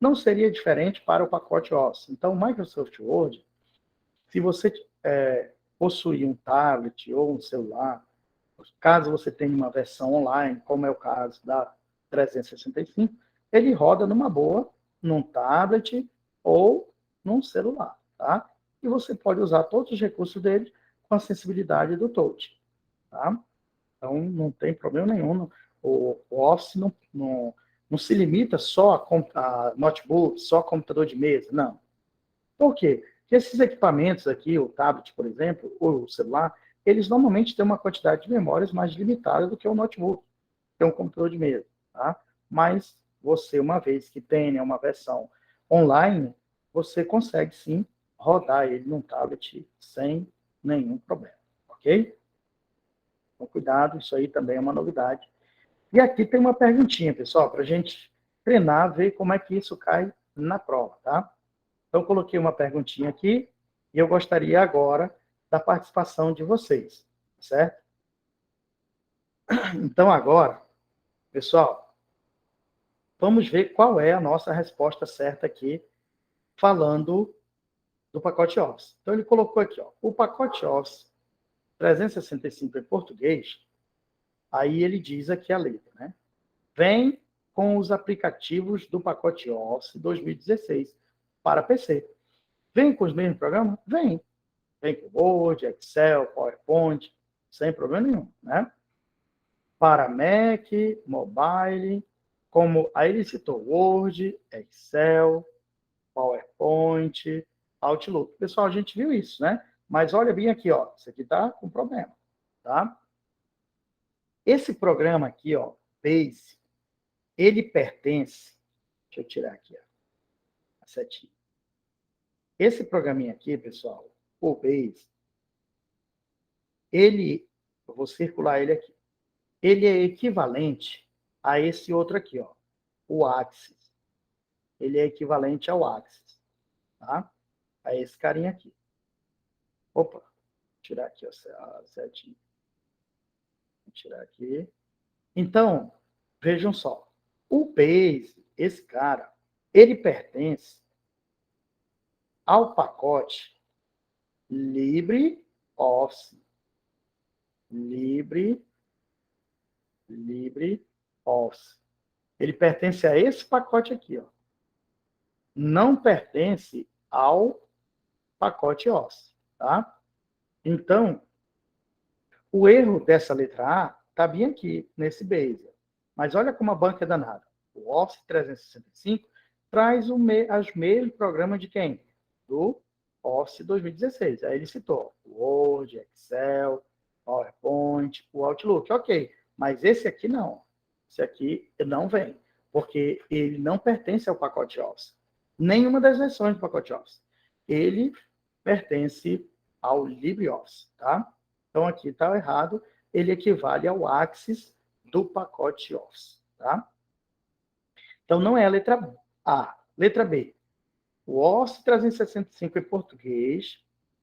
Não seria diferente para o pacote Office. Então, o Microsoft Word, se você possuir um tablet ou um celular, caso você tenha uma versão online, como é o caso da 365, ele roda numa boa, num tablet ou num celular, tá? E você pode usar todos os recursos dele com a sensibilidade do touch, tá? Então, não tem problema nenhum. O Office não se limita só a notebook, só a computador de mesa, não. Por quê? Porque esses equipamentos aqui, o tablet, por exemplo, ou o celular, eles normalmente têm uma quantidade de memórias mais limitada do que o notebook, que é um computador de mesa, tá? Mas você, uma vez que tenha uma versão online, você consegue sim rodar ele num tablet sem nenhum problema, ok? Então, cuidado, isso aí também é uma novidade. E aqui tem uma perguntinha, pessoal, para a gente treinar, ver como é que isso cai na prova, tá? Então, eu coloquei uma perguntinha aqui e eu gostaria agora da participação de vocês, certo? Então, agora, pessoal, vamos ver qual é a nossa resposta certa aqui, falando do pacote Office. Então, ele colocou aqui, ó, o pacote Office 365 em português, aí ele diz aqui a letra, né? Vem com os aplicativos do pacote Office 2016 para PC. Vem com os mesmos programas? Vem. Vem com Word, Excel, PowerPoint, sem problema nenhum, né? Para Mac, mobile, como aí ele citou Word, Excel, PowerPoint, Outlook. Pessoal, a gente viu isso, né? Mas olha bem aqui, ó, isso aqui está com problema, tá? Esse programa aqui, ó, Base, ele pertence, deixa eu tirar aqui, ó, setinha. Esse programinha aqui, pessoal, o Base, eu vou circular ele aqui. Ele é equivalente a esse outro aqui, ó, o Axis. Ele é equivalente ao Axis, tá? A esse carinha aqui. Opa, vou tirar aqui a setinha. Vou tirar aqui. Então, vejam só. O Base, esse cara, ele pertence ao pacote LibreOffice. LibreOffice. Ele pertence a esse pacote aqui, ó. Não pertence ao pacote Office, tá? Então, o erro dessa letra A está bem aqui, nesse Base. Mas olha como a banca é danada. O Office 365 traz os mesmos programas de quem? Do Office 2016. Aí ele citou Word, Excel, PowerPoint, o Outlook. Ok, mas esse aqui não. Esse aqui não vem, porque ele não pertence ao pacote Office. Nenhuma das versões do pacote Office. Ele pertence ao LibreOffice, tá? Então aqui está errado. Ele equivale ao Axis do pacote Office, tá? Então não é a letra A. Letra B. O Office 365 em português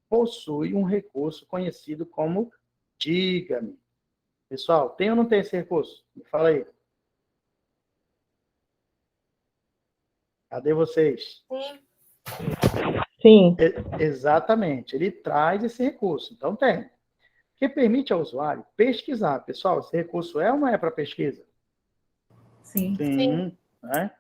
possui um recurso conhecido como Diga-me. Pessoal, tem ou não tem esse recurso? Me fala aí. Cadê vocês? Sim. Sim. Exatamente. Ele traz esse recurso. Então tem. Que permite ao usuário pesquisar. Pessoal, esse recurso é ou não é para pesquisa? Sim. Sim. Né?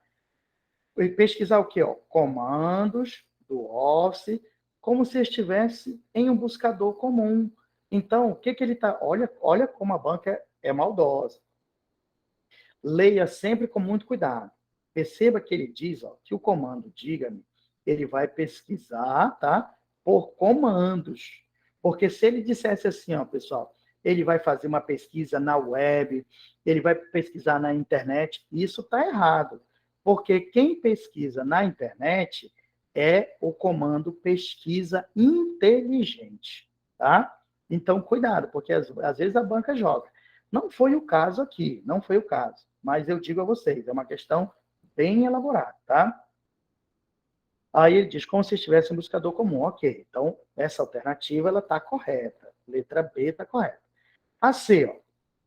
E pesquisar o quê? Ó? Comandos do Office, como se estivesse em um buscador comum. Então, o que ele está... Olha como a banca é maldosa. Leia sempre com muito cuidado. Perceba que ele diz, ó, que o comando diga-me, ele vai pesquisar, tá? Por comandos. Porque se ele dissesse assim, ó, pessoal, ele vai fazer uma pesquisa na web, ele vai pesquisar na internet, isso está errado. Porque quem pesquisa na internet é o comando pesquisa inteligente, tá? Então, cuidado, porque às vezes a banca joga. Não foi o caso aqui, não foi o caso. Mas eu digo a vocês, é uma questão bem elaborada, tá? Aí ele diz, como se estivesse um buscador comum. Ok, então essa alternativa ela está correta. Letra B está correta. A C, ó,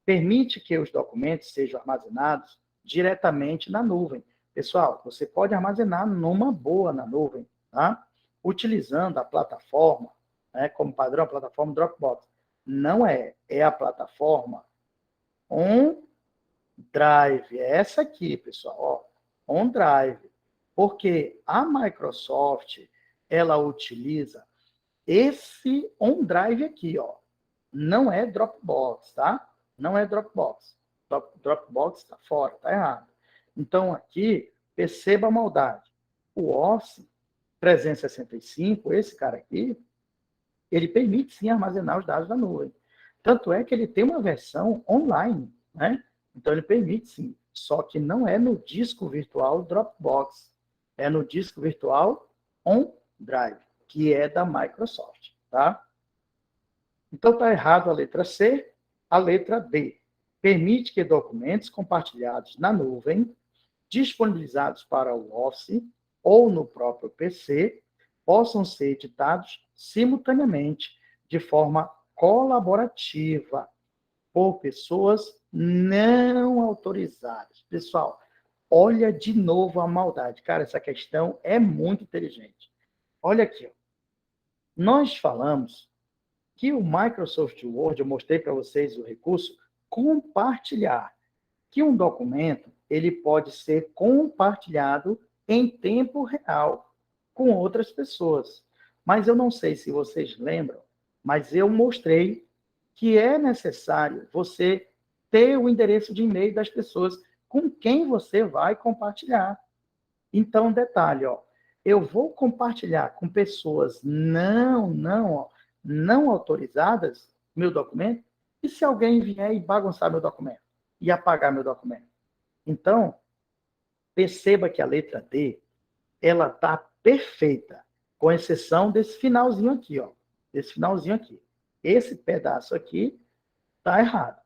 permite que os documentos sejam armazenados diretamente na nuvem. Pessoal, você pode armazenar numa boa na nuvem, tá? Utilizando a plataforma, né, como padrão, a plataforma Dropbox. Não é a plataforma OneDrive. É essa aqui, pessoal, ó, OneDrive. Porque a Microsoft, ela utiliza esse OneDrive aqui, ó. Não é Dropbox, tá? Não é Dropbox. Dropbox está fora, está errado. Então, aqui, perceba a maldade. O Office 365, esse cara aqui, ele permite sim armazenar os dados da nuvem. Tanto é que ele tem uma versão online, né? Então, ele permite sim. Só que não é no disco virtual Dropbox. É no disco virtual OneDrive, que é da Microsoft, tá? Então, está errado a letra C. A letra D. Permite que documentos compartilhados na nuvem, disponibilizados para o Office ou no próprio PC, possam ser editados simultaneamente, de forma colaborativa, por pessoas não autorizadas. Pessoal, olha de novo a maldade. Cara, essa questão é muito inteligente. Olha aqui. Ó. Nós falamos que o Microsoft Word, eu mostrei para vocês o recurso compartilhar, que um documento ele pode ser compartilhado em tempo real com outras pessoas. Mas eu não sei se vocês lembram, mas eu mostrei que é necessário você ter o endereço de e-mail das pessoas com quem você vai compartilhar. Então, detalhe, ó, eu vou compartilhar com pessoas não autorizadas meu documento, e se alguém vier e bagunçar meu documento e apagar meu documento? Então, perceba que a letra D, ela está perfeita, com exceção desse finalzinho aqui, ó. Esse finalzinho aqui. Esse pedaço aqui está errado.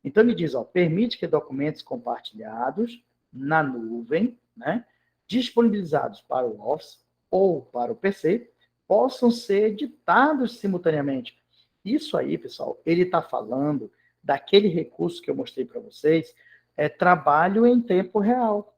Então, ele diz, ó, permite que documentos compartilhados na nuvem, né, disponibilizados para o Office ou para o PC, possam ser editados simultaneamente. Isso aí, pessoal, ele está falando daquele recurso que eu mostrei para vocês, trabalho em tempo real.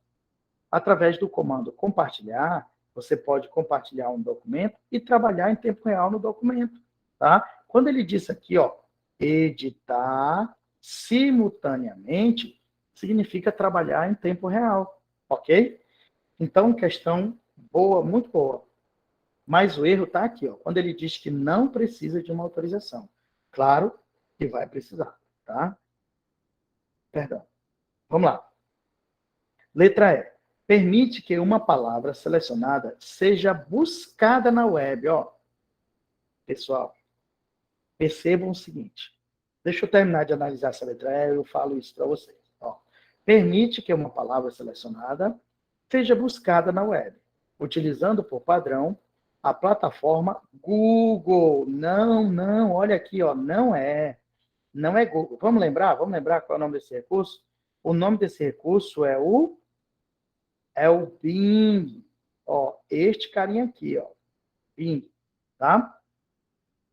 Através do comando compartilhar, você pode compartilhar um documento e trabalhar em tempo real no documento, tá? Quando ele disse aqui, ó, editar simultaneamente, significa trabalhar em tempo real, ok? Então, questão boa, muito boa. Mas o erro está aqui, ó, quando ele diz que não precisa de uma autorização. Claro que vai precisar, tá? Perdão. Vamos lá. Letra E. Permite que uma palavra selecionada seja buscada na web. Ó, pessoal, percebam o seguinte. Deixa eu terminar de analisar essa letra E, eu falo isso para vocês. Ó, permite que uma palavra selecionada seja buscada na web, utilizando por padrão a plataforma Google. Não, olha aqui, ó, não é Google. Vamos lembrar qual é o nome desse recurso? O nome desse recurso é o Bing. Ó, este carinha aqui, ó, Bing, tá?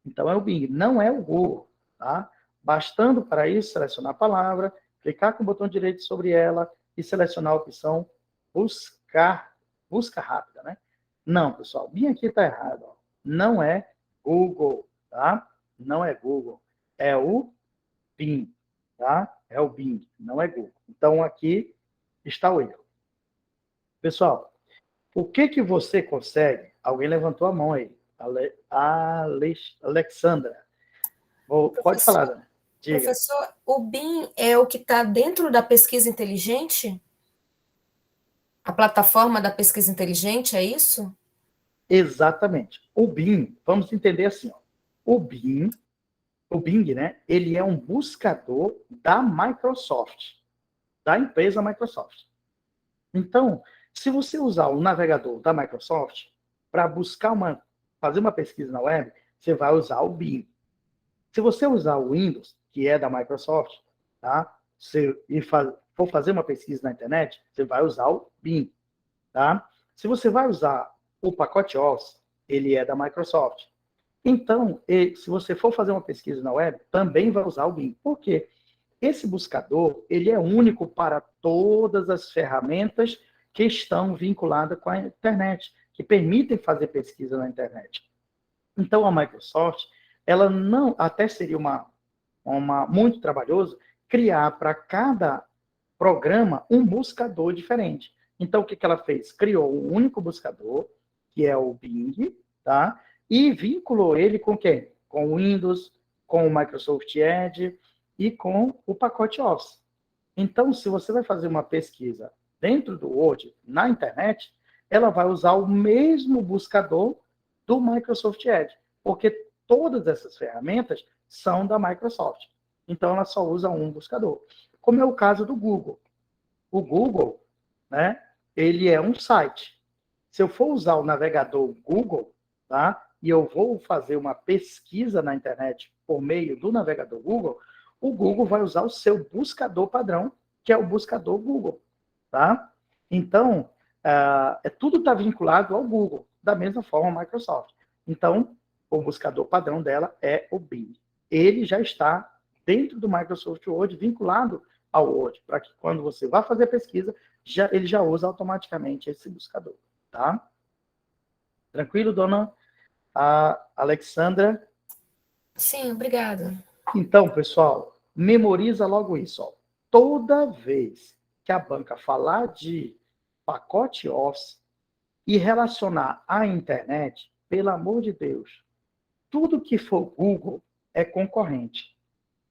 Então é o Bing, não é o Google, tá? Bastando para isso selecionar a palavra, clicar com o botão direito sobre ela e selecionar a opção busca rápida, né? Não, pessoal, Bing aqui está errado, ó. Não é Google, tá? Não é Google, é o Bing, tá? É o Bing, não é Google. Então aqui está o erro. Pessoal, o que você consegue? Alguém levantou a mão aí. Alexandra. Pode falar, Dana. Diga. Professor, o BIM é o que está dentro da pesquisa inteligente? A plataforma da pesquisa inteligente, é isso? Exatamente. O Bing, vamos entender assim, ó. O Bing, né, ele é um buscador da Microsoft, da empresa Microsoft. Então, se você usar o navegador da Microsoft para fazer uma pesquisa na web, você vai usar o Bing. Se você usar o Windows, que é da Microsoft, tá? For fazer uma pesquisa na internet, você vai usar o Bing, tá? Se você vai usar o pacote Office, ele é da Microsoft. Então, se você for fazer uma pesquisa na web, também vai usar o Bing. Por quê? Esse buscador, ele é único para todas as ferramentas que estão vinculadas com a internet, que permitem fazer pesquisa na internet. Então, a Microsoft, ela não, até seria muito trabalhoso, criar para cada programa um buscador diferente. Então, o que ela fez? Criou um único buscador, que é o Bing, tá? E vinculou ele com quem? Com o Windows, com o Microsoft Edge e com o pacote Office. Então, se você vai fazer uma pesquisa dentro do Word, na internet, ela vai usar o mesmo buscador do Microsoft Edge, porque todas essas ferramentas são da Microsoft. Então, ela só usa um buscador. Como é o caso do Google. O Google, né, ele é um site. Se eu for usar o navegador Google, tá, e eu vou fazer uma pesquisa na internet por meio do navegador Google, o Google vai usar o seu buscador padrão, que é o buscador Google, tá? Então, tudo está vinculado ao Google, da mesma forma a Microsoft. Então, o buscador padrão dela é o Bing. Ele já está dentro do Microsoft Word, vinculado ao Word, para que quando você vai fazer a pesquisa, ele já usa automaticamente esse buscador, tá? Tranquilo, dona Alexandra? Sim, obrigada. Então, pessoal, memoriza logo isso. Ó. Toda vez que a banca falar de pacote Office e relacionar à internet, pelo amor de Deus, tudo que for Google é concorrente.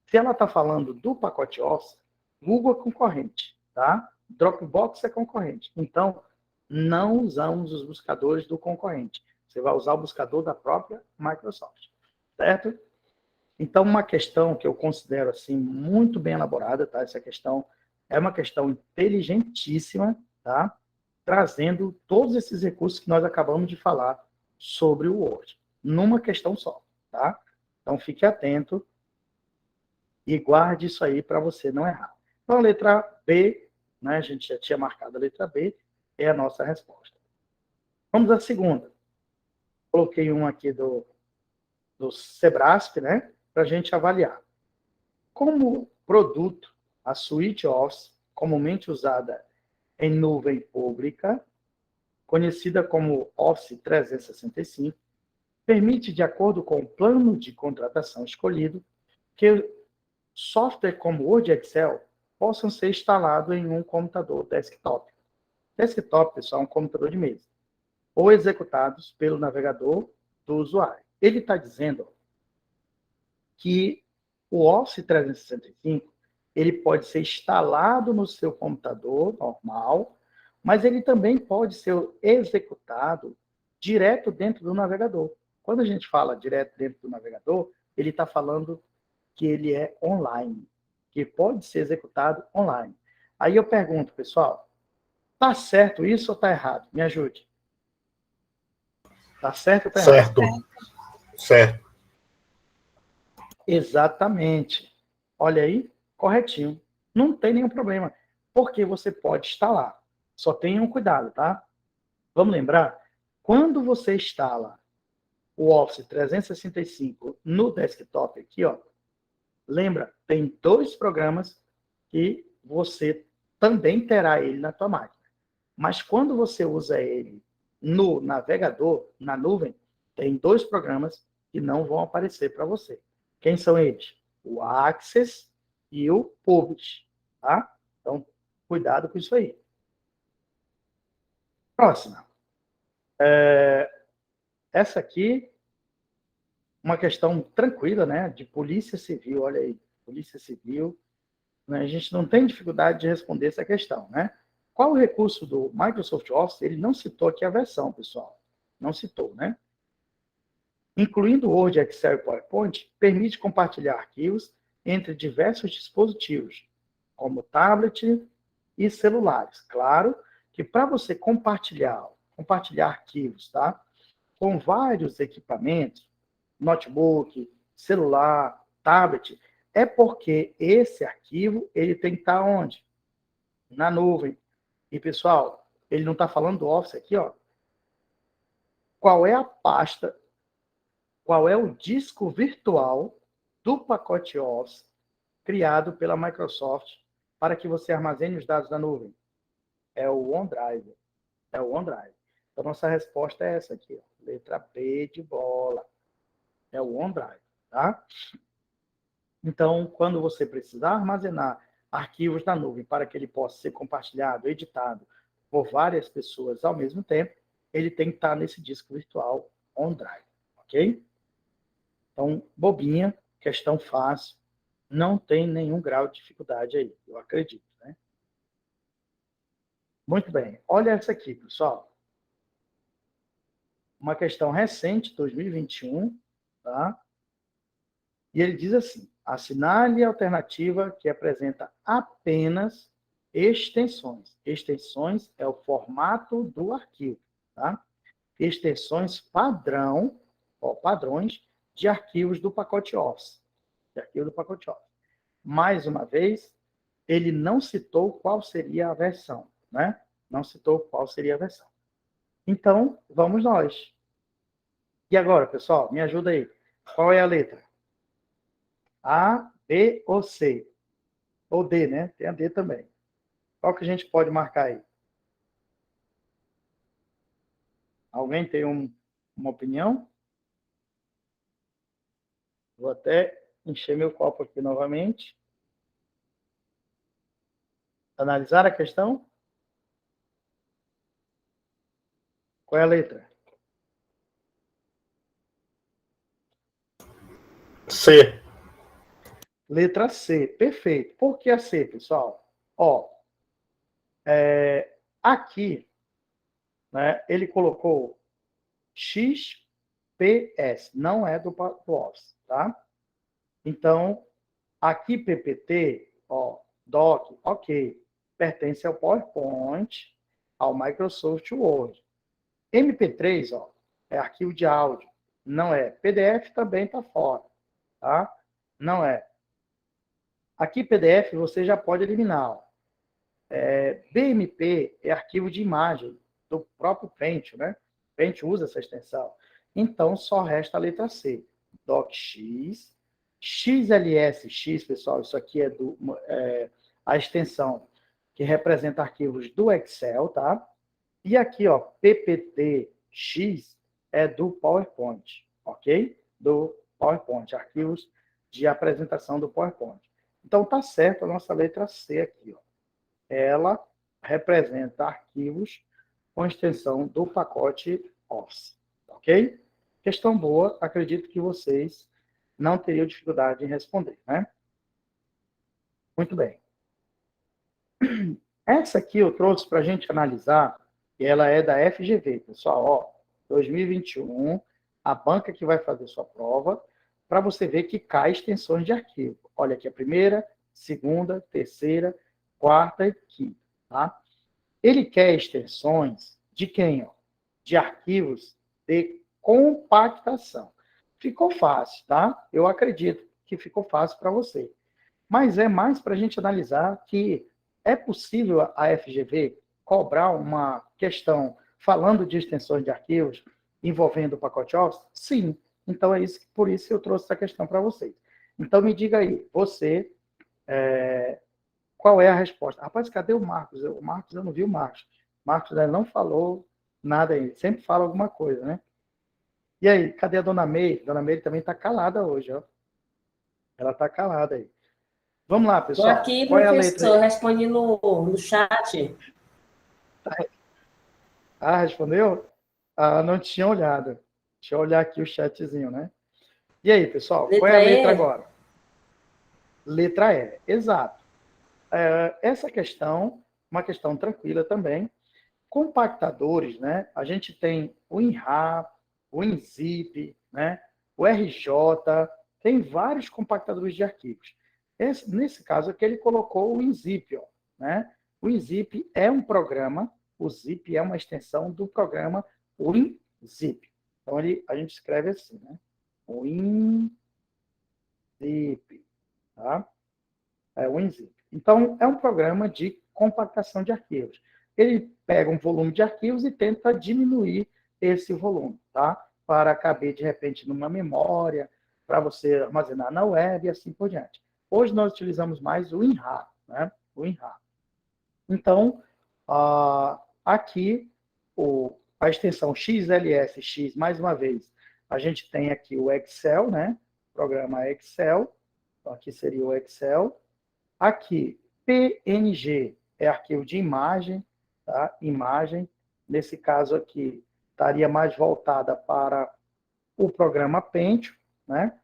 Se ela está falando do pacote Office, Google é concorrente, tá? Dropbox é concorrente. Então, não usamos os buscadores do concorrente. Você vai usar o buscador da própria Microsoft, certo? Então, uma questão que eu considero assim muito bem elaborada, tá? Essa questão é uma questão inteligentíssima, tá? trazendo todos esses recursos que nós acabamos de falar sobre o Word, numa questão só, tá? Então, fique atento e guarde isso aí para você não errar. Então, a letra B, né, a gente já tinha marcado a letra B, é a nossa resposta. Vamos à segunda. Coloquei um aqui do Sebrasp, né, para a gente avaliar. Como produto, a suíte Office, comumente usada em nuvem pública, conhecida como Office 365, permite, de acordo com o plano de contratação escolhido, que software como Word e Excel possam ser instalados em um computador desktop. Desktop, pessoal, é um computador de mesa, ou executados pelo navegador do usuário. Ele está dizendo que o Office 365 ele pode ser instalado no seu computador normal, mas ele também pode ser executado direto dentro do navegador. Quando a gente fala direto dentro do navegador, ele está falando que ele é online, que pode ser executado online. Aí eu pergunto, pessoal, está certo isso ou está errado? Me ajude. Está certo ou está errado? Certo. Exatamente. Olha aí, corretinho. Não tem nenhum problema, porque você pode instalar. Só tenham cuidado, tá? Vamos lembrar, quando você instala o Office 365 no desktop aqui, ó, lembra, tem 2 programas que você também terá ele na tua máquina. Mas quando você usa ele no navegador, na nuvem, tem 2 programas que não vão aparecer para você. Quem são eles? O Access e o Publish, tá? Então, cuidado com isso aí. Próxima. Essa aqui, uma questão tranquila, né? De Polícia Civil, olha aí. Polícia Civil. Né? A gente não tem dificuldade de responder essa questão, né? Qual o recurso do Microsoft Office? Ele não citou aqui a versão, pessoal. Não citou, né? Incluindo Word, Excel e PowerPoint, permite compartilhar arquivos entre diversos dispositivos, como tablet e celulares. Claro que para você compartilhar arquivos, tá? Com vários equipamentos, notebook, celular, tablet, é porque esse arquivo ele tem que estar onde? Na nuvem. E, pessoal, ele não está falando do Office aqui, ó. Qual é a pasta, qual é o disco virtual do pacote Office criado pela Microsoft para que você armazene os dados na nuvem? É o OneDrive. É o OneDrive. Então, nossa resposta é essa aqui, ó. Letra B de bola. É o OneDrive, tá? Então, quando você precisar armazenar arquivos na nuvem para que ele possa ser compartilhado, editado por várias pessoas ao mesmo tempo, ele tem que estar nesse disco virtual OneDrive, ok? Então, bobinha, questão fácil, não tem nenhum grau de dificuldade aí, eu acredito, né? Muito bem, olha essa aqui, pessoal. Uma questão recente, 2021, tá? E ele diz assim: assinale a alternativa que apresenta apenas extensões. Extensões é o formato do arquivo, tá? Extensões padrão, ó, padrões de arquivos do pacote Office. De arquivo do pacote Office. Mais uma vez, ele não citou qual seria a versão, né? Não citou qual seria a versão. Então, vamos nós. E agora, pessoal, me ajuda aí. Qual é a letra? A, B ou C? Ou D, né? Tem a D também. Qual que a gente pode marcar aí? Alguém tem uma opinião? Vou até encher meu copo aqui novamente. Analisar a questão? Qual é a letra? C. Letra C, perfeito. Por que a C, pessoal? Ó, aqui, né, ele colocou XPS, não é do Office, tá? Então, aqui PPT, ó, doc, ok, pertence ao PowerPoint, ao Microsoft Word. MP3, ó, é arquivo de áudio, não é. PDF também está fora, tá? Não é. Aqui, PDF, você já pode eliminar, ó. BMP é arquivo de imagem do próprio Paint, né? Paint usa essa extensão. Então, só resta a letra C. DocX, XLSX, pessoal, isso aqui é a extensão que representa arquivos do Excel, tá? E aqui, ó, PPTX é do PowerPoint, ok? Do PowerPoint, arquivos de apresentação do PowerPoint. Então, tá certo a nossa letra C aqui, ó. Ela representa arquivos com extensão do pacote Office, ok? Questão boa, acredito que vocês não teriam dificuldade em responder, né? Muito bem. Essa aqui eu trouxe para a gente analisar, e ela é da FGV, pessoal, ó, 2021, a banca que vai fazer sua prova, para você ver que cai extensões de arquivo. Olha aqui a primeira, segunda, terceira, quarta e quinta, tá? Ele quer extensões de quem, ó? De arquivos de compactação. Ficou fácil, tá? Eu acredito que ficou fácil para você. Mas é mais para a gente analisar que é possível a FGV cobrar uma questão falando de extensões de arquivos envolvendo o pacote Office? Sim. Então, é isso, por isso eu trouxe essa questão para vocês. Então, me diga aí, você, qual é a resposta? Rapaz, cadê o Marcos? O Marcos, eu não vi o Marcos. O Marcos não falou nada aí. Sempre fala alguma coisa, né? E aí, cadê a Dona Meire? Dona Meire também está calada hoje, ó. Ela está calada aí. Vamos lá, pessoal. Estou aqui, qual professor, é a letra? respondi no chat. Ah, respondeu? Ah, não tinha olhado. Deixa eu olhar aqui o chatzinho, né? E aí, pessoal, qual é a letra agora? Letra E, exato. Essa questão, uma questão tranquila também. Compactadores, né? A gente tem o WinRAR, o WinZip, né? O RJ, tem vários compactadores de arquivos. Nesse caso aqui, ele colocou o WinZip, ó, né? O WinZip é um programa, o Zip é uma extensão do programa WinZip. Então, a gente escreve assim, né? WinZip, tá? WinZip. Então, é um programa de compactação de arquivos. Ele pega um volume de arquivos e tenta diminuir esse volume, tá? Para caber, de repente, numa memória, para você armazenar na web e assim por diante. Hoje nós utilizamos mais o WinRAR, né? O WinRAR. Então, aqui, a extensão XLSX, mais uma vez, a gente tem aqui o Excel, né? Programa Excel. Então, aqui seria o Excel. Aqui, PNG é arquivo de imagem, tá? Imagem. Nesse caso aqui, estaria mais voltada para o programa Paint, né?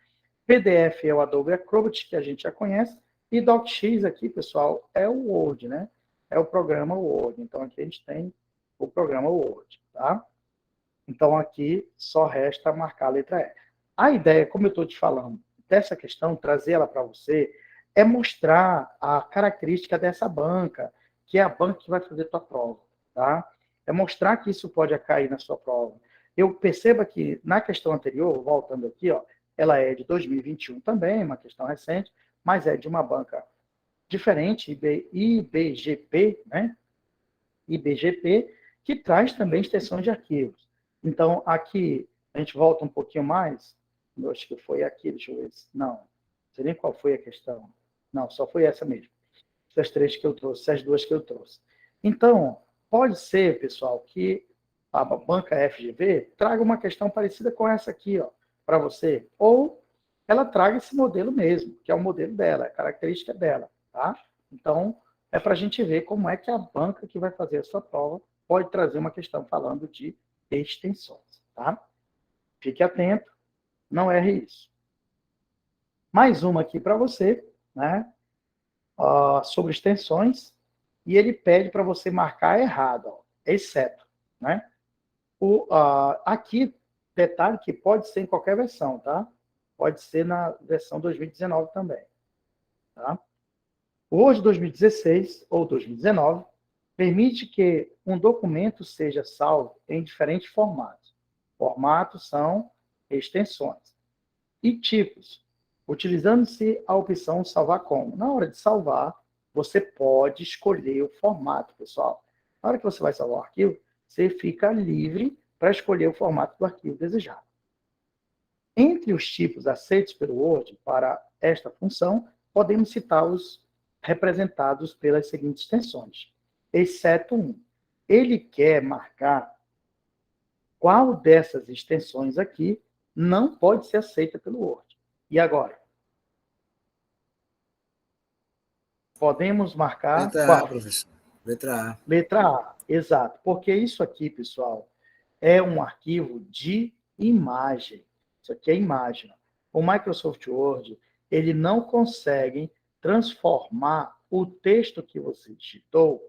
PDF é o Adobe Acrobat, que a gente já conhece. E DocX aqui, pessoal, é o Word, né? É o programa Word. Então, aqui a gente tem o programa Word, tá? Então, aqui só resta marcar a letra E. A ideia, como eu estou te falando, dessa questão, trazer ela para você, é mostrar a característica dessa banca, que é a banca que vai fazer a tua prova, tá? É mostrar que isso pode cair na sua prova. Eu percebo que na questão anterior, voltando aqui, ó, ela é de 2021 também, uma questão recente, mas é de uma banca diferente, IBGP, né? IBGP, que traz também extensões de arquivos. Então, aqui, a gente volta um pouquinho mais, eu acho que foi aqui, deixa eu ver, não sei nem qual foi a questão. Não, só foi essa mesmo. Essas três que eu trouxe, essas duas que eu trouxe. Então, pode ser, pessoal, que a banca FGV traga uma questão parecida com essa aqui, ó, para você. Ou ela traga esse modelo mesmo, que é o modelo dela, a característica dela, tá? Então, é para a gente ver como é que a banca que vai fazer a sua prova pode trazer uma questão falando de extensões, tá? Fique atento, não erre isso. Mais uma aqui para você, né? Sobre extensões, e ele pede para você marcar errado, ó, exceto, né? Aqui, detalhe que pode ser em qualquer versão, tá? Pode ser na versão 2019 também, tá? O Word 2016 ou 2019 permite que um documento seja salvo em diferentes formatos. Formatos são extensões. E tipos, utilizando-se a opção salvar como. Na hora de salvar, você pode escolher o formato, pessoal. Na hora que você vai salvar o arquivo, você fica livre para escolher o formato do arquivo desejado. Entre os tipos aceitos pelo Word para esta função, podemos citar os representados pelas seguintes extensões, exceto um. Ele quer marcar qual dessas extensões aqui não pode ser aceita pelo Word. E agora? Podemos marcar Letra qual? A, professor. Letra A. Letra A, exato. Porque isso aqui, pessoal, é um arquivo de imagem. Isso aqui é imagem. O Microsoft Word, ele não consegue transformar o texto que você digitou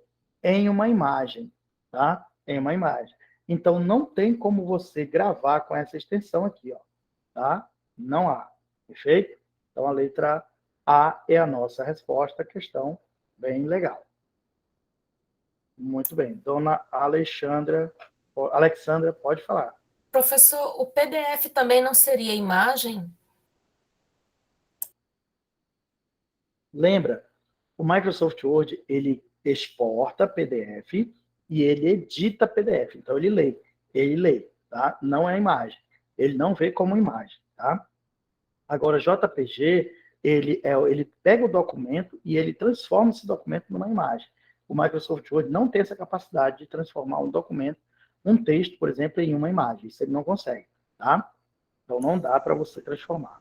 em uma imagem, tá? Em uma imagem. Então, não tem como você gravar com essa extensão aqui, ó, tá? Não há. Perfeito? Então, a letra A é a nossa resposta, questão bem legal. Muito bem. Dona Alexandra, pode falar. Professor, o PDF também não seria imagem? Lembra, o Microsoft Word, ele exporta PDF e ele edita PDF. Então, ele lê, tá? Não é imagem. Ele não vê como imagem, tá? Agora, JPG, ele pega o documento e ele transforma esse documento numa imagem. O Microsoft Word não tem essa capacidade de transformar um documento, um texto, por exemplo, em uma imagem. Isso ele não consegue, tá? Então, não dá para você transformar.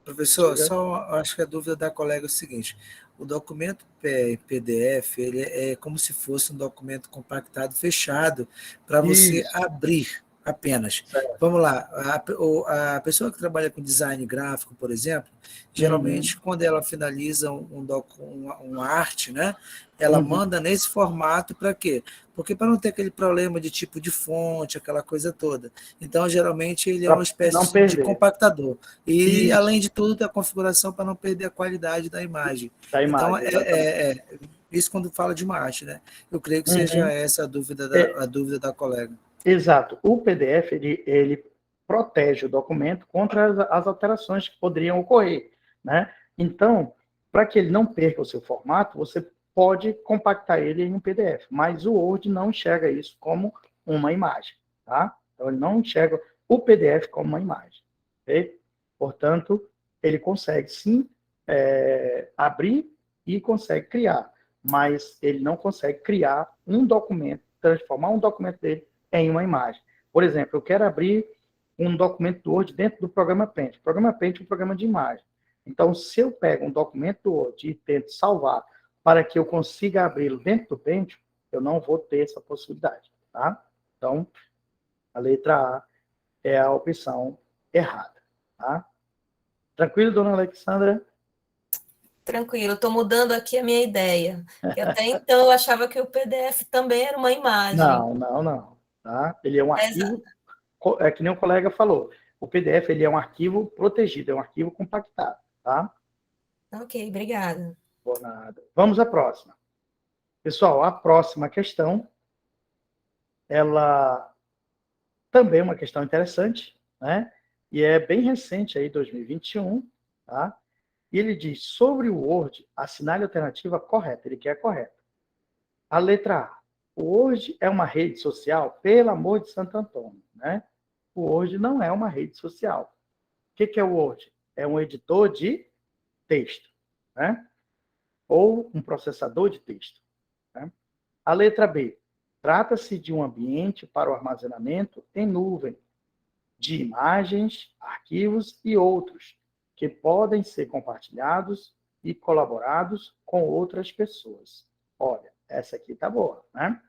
Professor, só acho que a dúvida da colega é o seguinte: o documento PDF, ele é como se fosse um documento compactado, fechado, para você abrir apenas. Certo. Vamos lá, a pessoa que trabalha com design gráfico, por exemplo, geralmente, quando ela finaliza uma arte, né, ela manda nesse formato para quê? Porque para não ter aquele problema de tipo de fonte, aquela coisa toda. Então, geralmente, ele é uma espécie de compactador. E, Isso. além de tudo, a configuração para não perder a qualidade da imagem. Então, isso quando fala de uma arte, né? Eu creio que seja essa a dúvida da colega. Exato. O PDF, ele protege o documento contra as alterações que poderiam ocorrer, né? Então, para que ele não perca o seu formato, você pode compactar ele em um PDF, mas o Word não enxerga isso como uma imagem, tá? Então, ele não enxerga o PDF como uma imagem, ok? Portanto, ele consegue, sim, abrir e consegue criar, mas ele não consegue criar um documento, transformar um documento dele em uma imagem. Por exemplo, eu quero abrir um documento do Word dentro do programa Paint. O programa Paint é um programa de imagem. Então, se eu pego um documento do Word e tento salvar para que eu consiga abri-lo dentro do Paint, eu não vou ter essa possibilidade, tá? Então, a letra A é a opção errada, tá? Tranquilo, dona Alexandra? Tranquilo, estou mudando aqui a minha ideia. Que até então eu achava que o PDF também era uma imagem. Não. Tá? Ele é um arquivo, é que nem o colega falou, o PDF ele é um arquivo protegido, é um arquivo compactado, tá? Ok, obrigada. Por nada. Vamos à próxima. Pessoal, a próxima questão, ela também é uma questão interessante, né? E é bem recente aí, 2021, tá? E ele diz, sobre o Word, assinale a alternativa correta, ele quer correta. A letra A. O Word é uma rede social? Pelo amor de Santo Antônio, né? O Word não é uma rede social. O que é o Word? É um editor de texto, né? Ou um processador de texto, né? A letra B. Trata-se de um ambiente para o armazenamento em nuvem de imagens, arquivos e outros que podem ser compartilhados e colaborados com outras pessoas. Olha, essa aqui tá boa, né?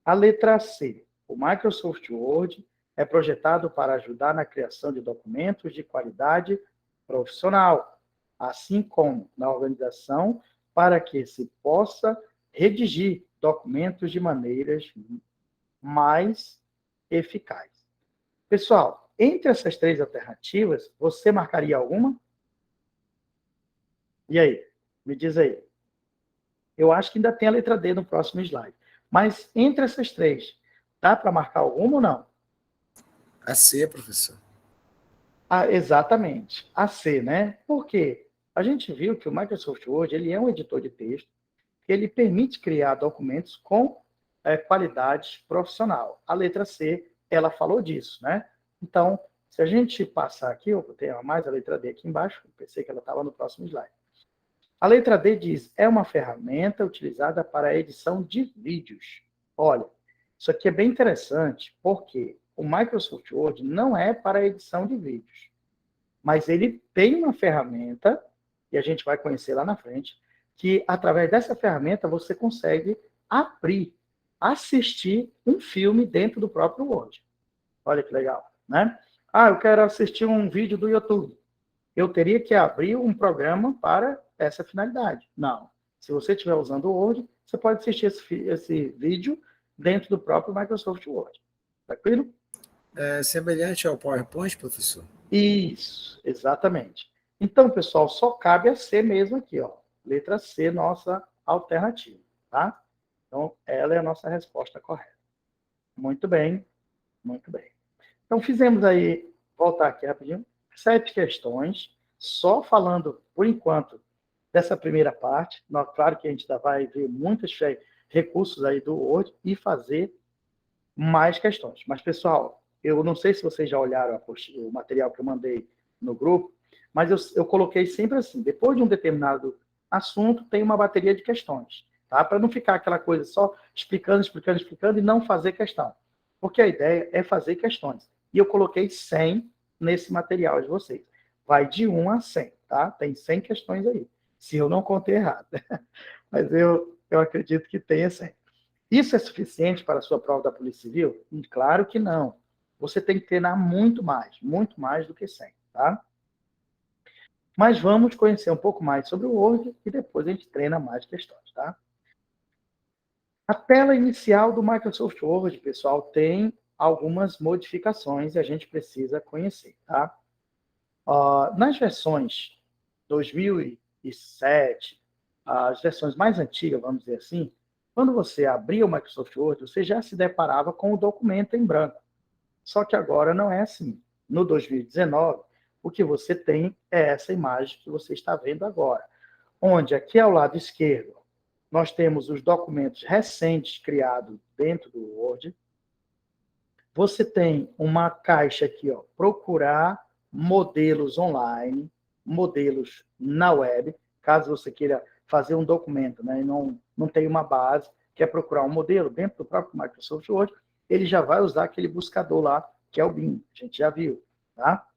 A letra C. O Microsoft Word é projetado para ajudar na criação de documentos de qualidade profissional, assim como na organização para que se possa redigir documentos de maneiras mais eficazes. Pessoal, entre essas três alternativas, você marcaria alguma? E aí? Me diz aí. Eu acho que ainda tem a letra D no próximo slide. Mas entre essas três, dá para marcar alguma ou não? A C, professor. Ah, exatamente, a C, né? Por quê? A gente viu que o Microsoft Word ele é um editor de texto que ele permite criar documentos com qualidade profissional. A letra C, ela falou disso, né? Então, se a gente passar aqui, eu tenho mais a letra D aqui embaixo, eu pensei que ela estava no próximo slide. A letra D diz, é uma ferramenta utilizada para a edição de vídeos. Olha, isso aqui é bem interessante, porque o Microsoft Word não é para a edição de vídeos, mas ele tem uma ferramenta, que a gente vai conhecer lá na frente, que através dessa ferramenta você consegue abrir, assistir um filme dentro do próprio Word. Olha que legal, né? Ah, eu quero assistir um vídeo do YouTube. Eu teria que abrir um programa para essa finalidade. Não. Se você estiver usando o Word, você pode assistir esse vídeo dentro do próprio Microsoft Word. Tranquilo? É semelhante ao PowerPoint, professor? Isso, exatamente. Então, pessoal, só cabe a C mesmo aqui, ó. Letra C, nossa alternativa, tá? Então, ela é a nossa resposta correta. Muito bem, muito bem. Então, fizemos aí, voltar aqui rapidinho, 7 questões, só falando, por enquanto, dessa primeira parte. Claro que a gente ainda vai ver muitos recursos aí do Word e fazer mais questões. Mas, pessoal, eu não sei se vocês já olharam o material que eu mandei no grupo, mas eu coloquei sempre assim, depois de um determinado assunto, tem uma bateria de questões, tá? Para não ficar aquela coisa só explicando e não fazer questão. Porque a ideia é fazer questões. E eu coloquei 100 nesse material de vocês. Vai de 1 a 100, tá? Tem 100 questões aí, se eu não contei errado. Mas eu acredito que tenha 100. Isso é suficiente para a sua prova da Polícia Civil? Claro que não. Você tem que treinar muito mais do que 100, tá? Mas vamos conhecer um pouco mais sobre o Word e depois a gente treina mais questões, tá? A tela inicial do Microsoft Word, pessoal, tem algumas modificações e a gente precisa conhecer, tá? Nas versões 2007, as versões mais antigas, vamos dizer assim, quando você abria o Microsoft Word, você já se deparava com o documento em branco. Só que agora não é assim. No 2019, o que você tem é essa imagem que você está vendo agora, onde aqui ao lado esquerdo nós temos os documentos recentes criados dentro do Word. Você tem uma caixa aqui, ó, procurar modelos online, modelos na web, caso você queira fazer um documento, né, e não tem uma base, quer procurar um modelo dentro do próprio Microsoft Word, ele já vai usar aquele buscador lá, que é o Bing, a gente já viu, tá?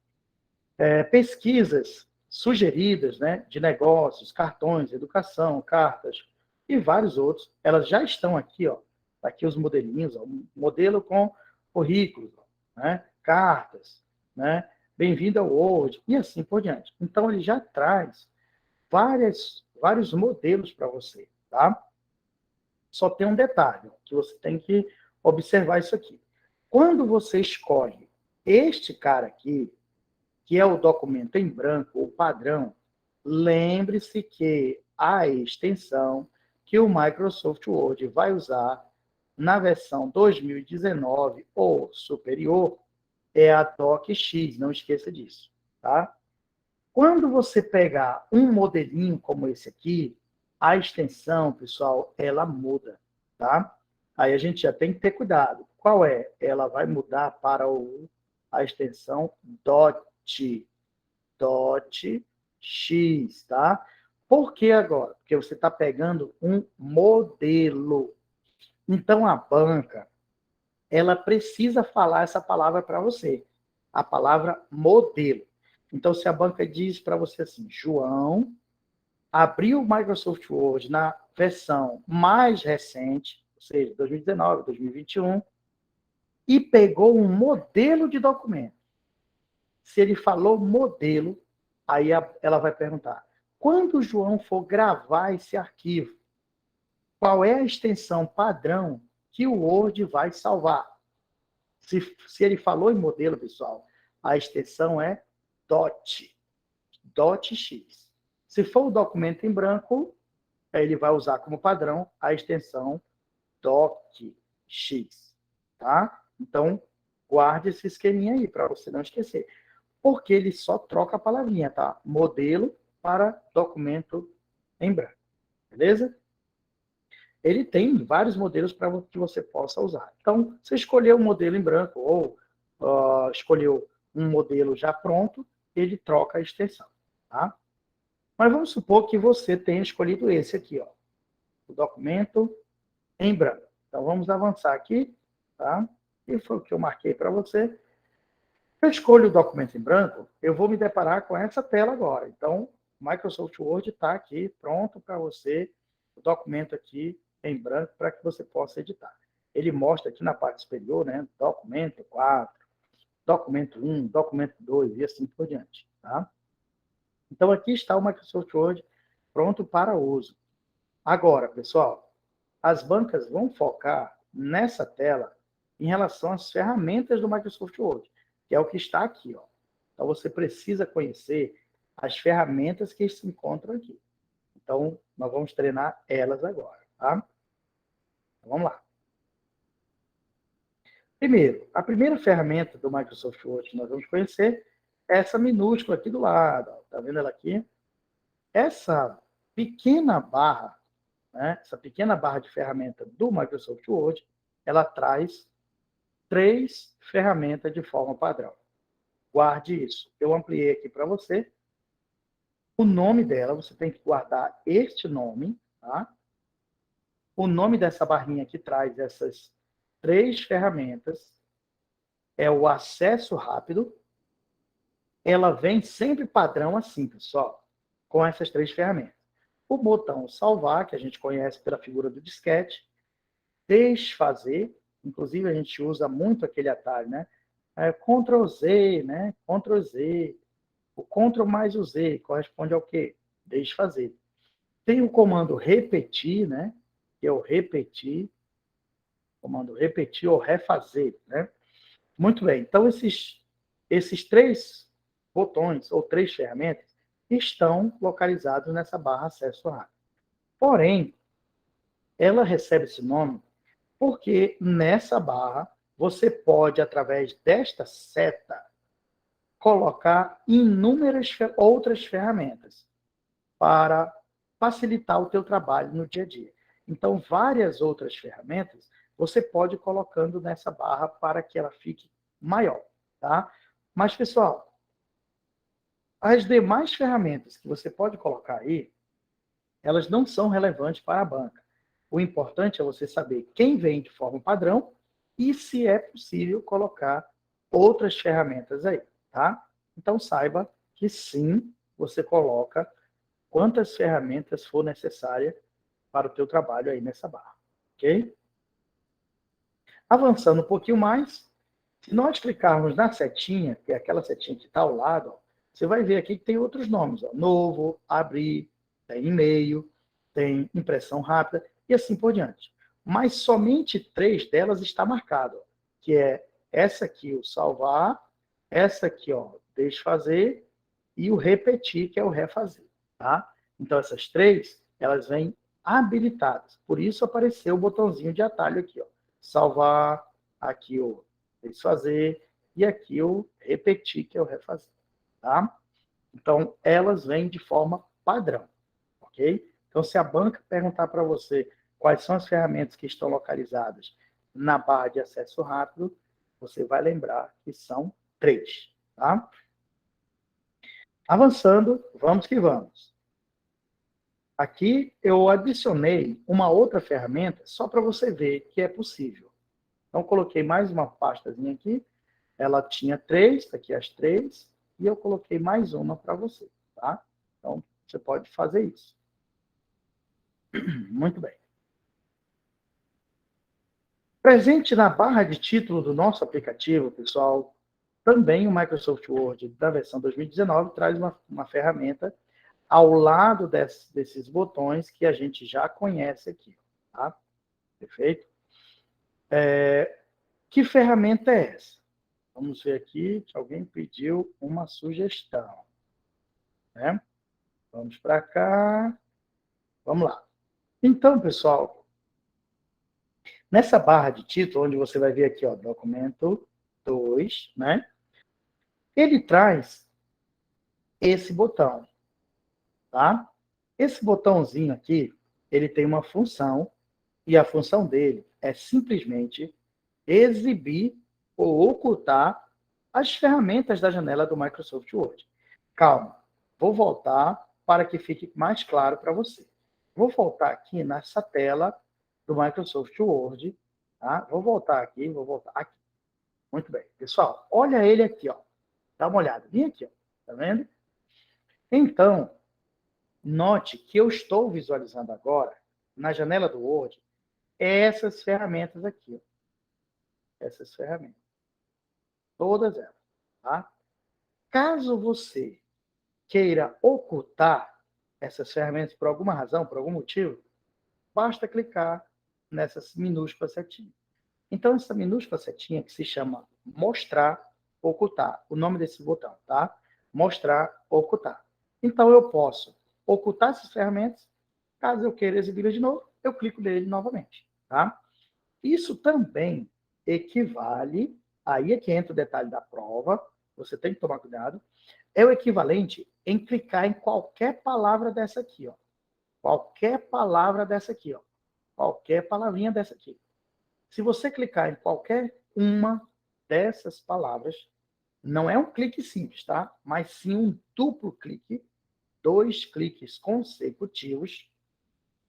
Pesquisas sugeridas, né, de negócios, cartões, educação, cartas e vários outros, elas já estão aqui, ó, aqui os modelinhos, ó, um modelo com currículos, né, cartas, né, bem-vindo ao Word, e assim por diante. Então, ele já traz vários modelos para você, tá? Só tem um detalhe, que você tem que observar isso aqui. Quando você escolhe este cara aqui, que é o documento em branco, o padrão, lembre-se que a extensão que o Microsoft Word vai usar na versão 2019 ou superior é a DocX, não esqueça disso, tá? Quando você pegar um modelinho como esse aqui, a extensão, pessoal, ela muda, tá? Aí a gente já tem que ter cuidado. Qual é? Ela vai mudar para a extensão .x, tá? Por que agora? Porque você está pegando um modelo. Então, a banca, ela precisa falar essa palavra para você. A palavra modelo. Então, se a banca diz para você assim, João, abriu o Microsoft Word na versão mais recente, ou seja, 2019, 2021, e pegou um modelo de documento. Se ele falou modelo, aí ela vai perguntar, quando o João for gravar esse arquivo, qual é a extensão padrão que o Word vai salvar? Se ele falou em modelo, pessoal, a extensão é .x. Se for o documento em branco, Aí ele vai usar como padrão a extensão docx, tá? Então, guarde esse esqueminha aí, para você não esquecer. Porque ele só troca a palavrinha, tá? Modelo para documento em branco, beleza? Ele tem vários modelos para que você possa usar. Então, você escolheu um modelo em branco ou escolheu um modelo já pronto, ele troca a extensão, tá? Mas vamos supor que você tenha escolhido esse aqui, ó, o documento em branco. Então, vamos avançar aqui, tá? E foi o que eu marquei para você. Eu escolho o documento em branco, eu vou me deparar com essa tela agora. Então, o Microsoft Word está aqui, pronto para você, o documento aqui em branco, para que você possa editar. Ele mostra aqui na parte superior, né, documento 4, documento 1, documento 2 e assim por diante, tá? Então, aqui está o Microsoft Word pronto para uso. Agora, pessoal, as bancas vão focar nessa tela em relação às ferramentas do Microsoft Word, que é o que está aqui, ó. Então, você precisa conhecer as ferramentas que se encontram aqui. Então, nós vamos treinar elas agora, tá? Então, vamos lá. Primeiro, a primeira ferramenta do Microsoft Word que nós vamos conhecer é essa minúscula aqui do lado. Está vendo ela aqui? Essa pequena barra, né, essa pequena barra de ferramenta do Microsoft Word, ela traz 3 ferramentas de forma padrão. Guarde isso. Eu ampliei aqui para você. O nome dela, você tem que guardar este nome, tá? O nome dessa barrinha que traz essas 3 ferramentas é o acesso rápido. Ela vem sempre padrão assim, pessoal, com essas 3 ferramentas. O botão salvar, que a gente conhece pela figura do disquete. Desfazer, inclusive a gente usa muito aquele atalho, né? Ctrl Z, né? Ctrl Z. O Ctrl mais o Z corresponde ao quê? Desfazer. Tem o comando repetir, né? Que é o repetir. Comando repetir ou refazer, né? Muito bem. Então, esses 3 botões ou 3 ferramentas estão localizados nessa barra acesso rápido. Porém, ela recebe esse nome porque nessa barra você pode, através desta seta, colocar inúmeras outras ferramentas para facilitar o teu trabalho no dia a dia. Então, várias outras ferramentas você pode ir colocando nessa barra para que ela fique maior, tá? Mas, pessoal, as demais ferramentas que você pode colocar aí, elas não são relevantes para a banca. O importante é você saber quem vem de forma padrão e se é possível colocar outras ferramentas aí, tá? Então, saiba que sim, você coloca quantas ferramentas for necessária para o teu trabalho aí nessa barra, ok? Avançando um pouquinho mais, se nós clicarmos na setinha, que é aquela setinha que está ao lado, ó, você vai ver aqui que tem outros nomes, ó, novo, abrir, tem e-mail, tem impressão rápida e assim por diante. Mas somente 3 delas está marcado, que é essa aqui, o salvar, essa aqui, ó, desfazer e o repetir, que é o refazer, tá? Então, essas 3, elas vêm habilitadas. Por isso apareceu o botãozinho de atalho aqui, ó. Salvar, aqui o desfazer e aqui o repetir, que é o refazer, tá? Então, elas vêm de forma padrão, ok? Então, se a banca perguntar para você quais são as ferramentas que estão localizadas na barra de acesso rápido, você vai lembrar que são 3, tá? Avançando, vamos que vamos. Aqui eu adicionei uma outra ferramenta só para você ver que é possível. Então, coloquei mais uma pastazinha aqui. Ela tinha 3, tá aqui as 3, e eu coloquei mais uma para você, tá? Então, você pode fazer isso. Muito bem. Presente na barra de título do nosso aplicativo, pessoal, também o Microsoft Word da versão 2019 traz uma ferramenta ao lado desses botões que a gente já conhece aqui, tá? Perfeito? Que ferramenta é essa? Vamos ver aqui que alguém pediu uma sugestão, né? Vamos para cá. Vamos lá. Então, pessoal, nessa barra de título, onde você vai ver aqui, ó, documento 2, né? Ele traz esse botão, tá? Esse botãozinho aqui, ele tem uma função, e a função dele é simplesmente exibir ou ocultar as ferramentas da janela do Microsoft Word. Calma, vou voltar para que fique mais claro para você. Vou voltar aqui nessa tela do Microsoft Word, tá? Vou voltar aqui. Muito bem. Pessoal, olha ele aqui, ó. Dá uma olhada. Vem aqui, ó. Tá vendo? Então, note que eu estou visualizando agora, na janela do Word, essas ferramentas aqui, ó. Essas ferramentas. Todas elas, tá? Caso você queira ocultar essas ferramentas por alguma razão, por algum motivo, basta clicar nessa minúscula setinha. Então, essa minúscula setinha que se chama mostrar, ocultar, o nome desse botão, tá? Mostrar, ocultar. Então, eu posso ocultar essas ferramentas. Caso eu queira exibi-las de novo, eu clico nele novamente, tá? Isso também equivale, aí é que entra o detalhe da prova, você tem que tomar cuidado, é o equivalente em clicar em qualquer palavra dessa aqui, ó. Qualquer palavra dessa aqui, ó. Qualquer palavrinha dessa aqui. Se você clicar em qualquer uma dessas palavras, não é um clique simples, tá? Mas sim um duplo clique, 2 cliques consecutivos,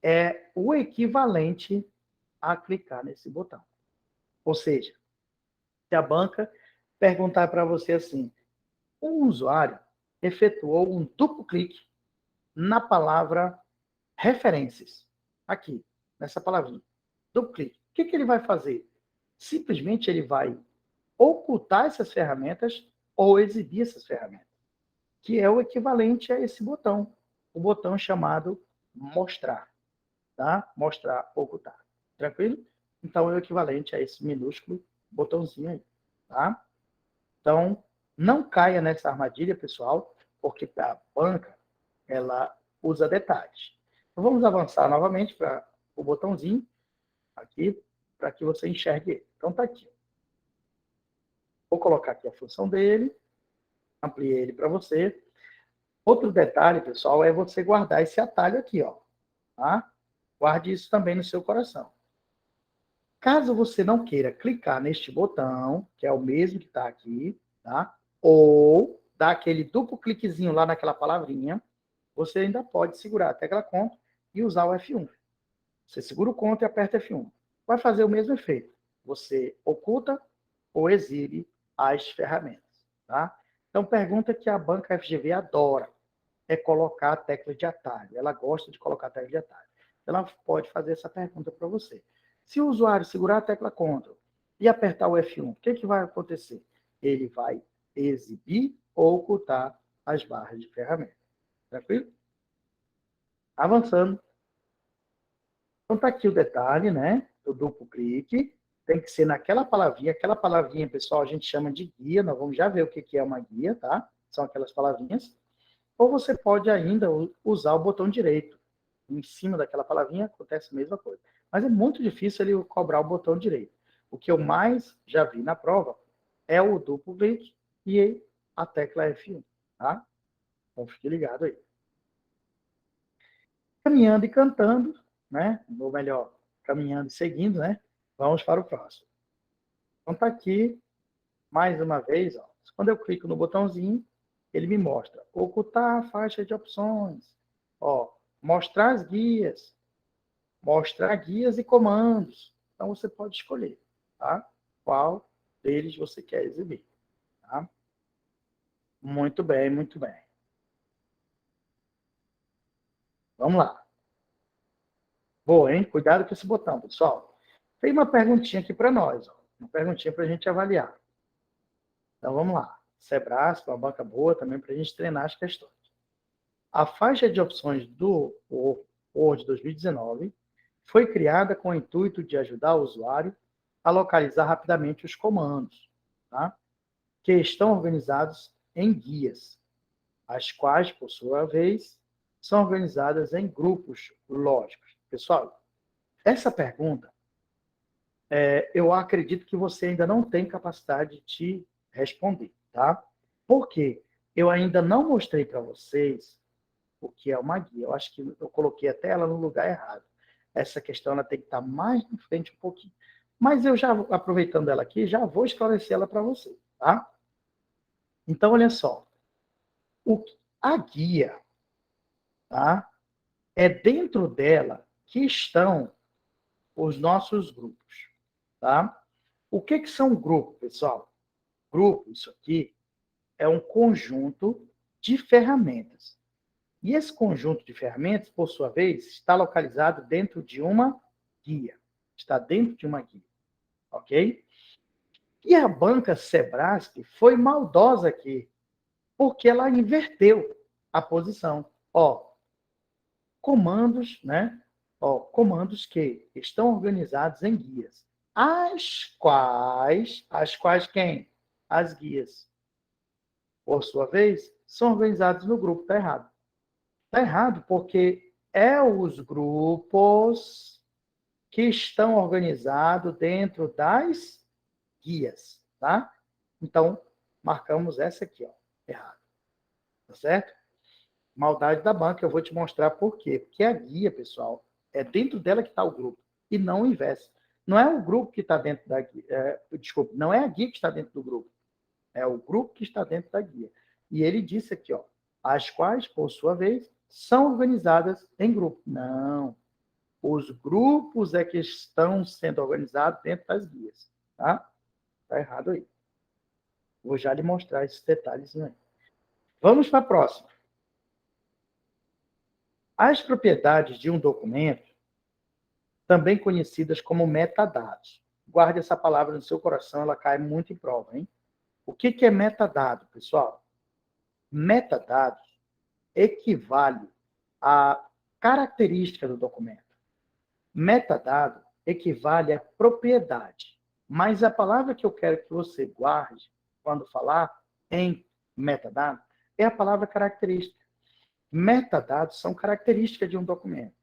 é o equivalente a clicar nesse botão. Ou seja, se a banca perguntar para você assim, um usuário efetuou um duplo clique na palavra referências, aqui, nessa palavrinha, duplo clique. O que ele vai fazer? Simplesmente ele vai ocultar essas ferramentas ou exibir essas ferramentas, que é o equivalente a esse botão, o botão chamado mostrar, tá? Mostrar, ocultar. Tranquilo? Então, é o equivalente a esse minúsculo botãozinho aí, tá? Então, não caia nessa armadilha, pessoal, porque a banca, ela usa detalhes. Então, vamos avançar novamente para o botãozinho aqui, para que você enxergue ele. Então, tá aqui. Vou colocar aqui a função dele, ampliei ele para você. Outro detalhe, pessoal, é você guardar esse atalho aqui, ó, tá? Guarde isso também no seu coração. Caso você não queira clicar neste botão, que é o mesmo que está aqui, tá? Ou dar aquele duplo cliquezinho lá naquela palavrinha, você ainda pode segurar a tecla Ctrl e usar o F1. Você segura o Ctrl e aperta F1. Vai fazer o mesmo efeito. Você oculta ou exibe as ferramentas, tá? Então, pergunta que a banca FGV adora é colocar a tecla de atalho. Ela gosta de colocar a tecla de atalho. Ela pode fazer essa pergunta para você. Se o usuário segurar a tecla Ctrl e apertar o F1, o que vai acontecer? Ele vai exibir ou ocultar as barras de ferramenta. Tranquilo? Avançando. Então, está aqui o detalhe, né? Do duplo clique. Tem que ser naquela palavrinha. Aquela palavrinha, pessoal, a gente chama de guia. Nós vamos já ver o que é uma guia, tá? São aquelas palavrinhas. Ou você pode ainda usar o botão direito. Em cima daquela palavrinha acontece a mesma coisa. Mas é muito difícil ele cobrar o botão direito. O que eu mais já vi na prova é o duplo clique e a tecla F1, tá? Então fique ligado aí. Caminhando e cantando, né? Ou melhor, caminhando e seguindo, né? Vamos para o próximo. Então tá aqui, mais uma vez, ó. Quando eu clico no botãozinho, ele me mostra ocultar a faixa de opções, ó, mostrar as guias, mostrar guias e comandos. Então, você pode escolher, tá? Qual deles você quer exibir, tá? Muito bem, muito bem. Vamos lá. Boa, hein? Cuidado com esse botão, pessoal. Tem uma perguntinha aqui para nós, ó. Uma perguntinha para a gente avaliar. Então, vamos lá. Sebrasp, uma banca boa também para a gente treinar as questões. A faixa de opções do Word 2019 foi criada com o intuito de ajudar o usuário a localizar rapidamente os comandos, tá? Que estão organizados em guias, as quais, por sua vez, são organizadas em grupos lógicos. pessoal, essa pergunta, eu acredito que você ainda não tem capacidade de responder, tá? Por quê? Eu ainda não mostrei para vocês o que é uma guia. Eu acho que eu coloquei até ela no lugar errado. Essa questão ela tem que estar mais na frente um pouquinho. Mas eu já, aproveitando ela aqui, já vou esclarecer ela para você, tá? Então, olha só. A guia, tá? É dentro dela que estão os nossos grupos, tá? O que são grupos, pessoal? Grupo, isso aqui, é um conjunto de ferramentas. E esse conjunto de ferramentas, por sua vez, está localizado dentro de uma guia. Está dentro de uma guia, ok? E a banca Sebrasp foi maldosa aqui, porque ela inverteu a posição. Ó, comandos, né? Ó, comandos que estão organizados em guias. As quais quem? As guias. Por sua vez, são organizados no grupo. Está errado. Está errado porque os grupos que estão organizados dentro das guias, tá? Então, marcamos essa aqui, ó, errado. Tá certo? Maldade da banca, eu vou te mostrar por quê. Porque a guia, pessoal, é dentro dela que está o grupo, e não o inverso. Não é o grupo que está dentro da guia. Desculpe, não é a guia que está dentro do grupo. É o grupo que está dentro da guia. E ele disse aqui, ó, as quais, por sua vez, são organizadas em grupo. Não. Os grupos é que estão sendo organizados dentro das guias. Tá? Tá errado aí. Vou já lhe mostrar esses detalhes aí. Vamos para a próxima. As propriedades de um documento, também conhecidas como metadados. Guarde essa palavra no seu coração, ela cai muito em prova, hein? O que é metadado, pessoal? Metadados equivale à característica do documento. Metadado equivale à propriedade. Mas a palavra que eu quero que você guarde quando falar em metadado é a palavra característica. Metadados são características de um documento.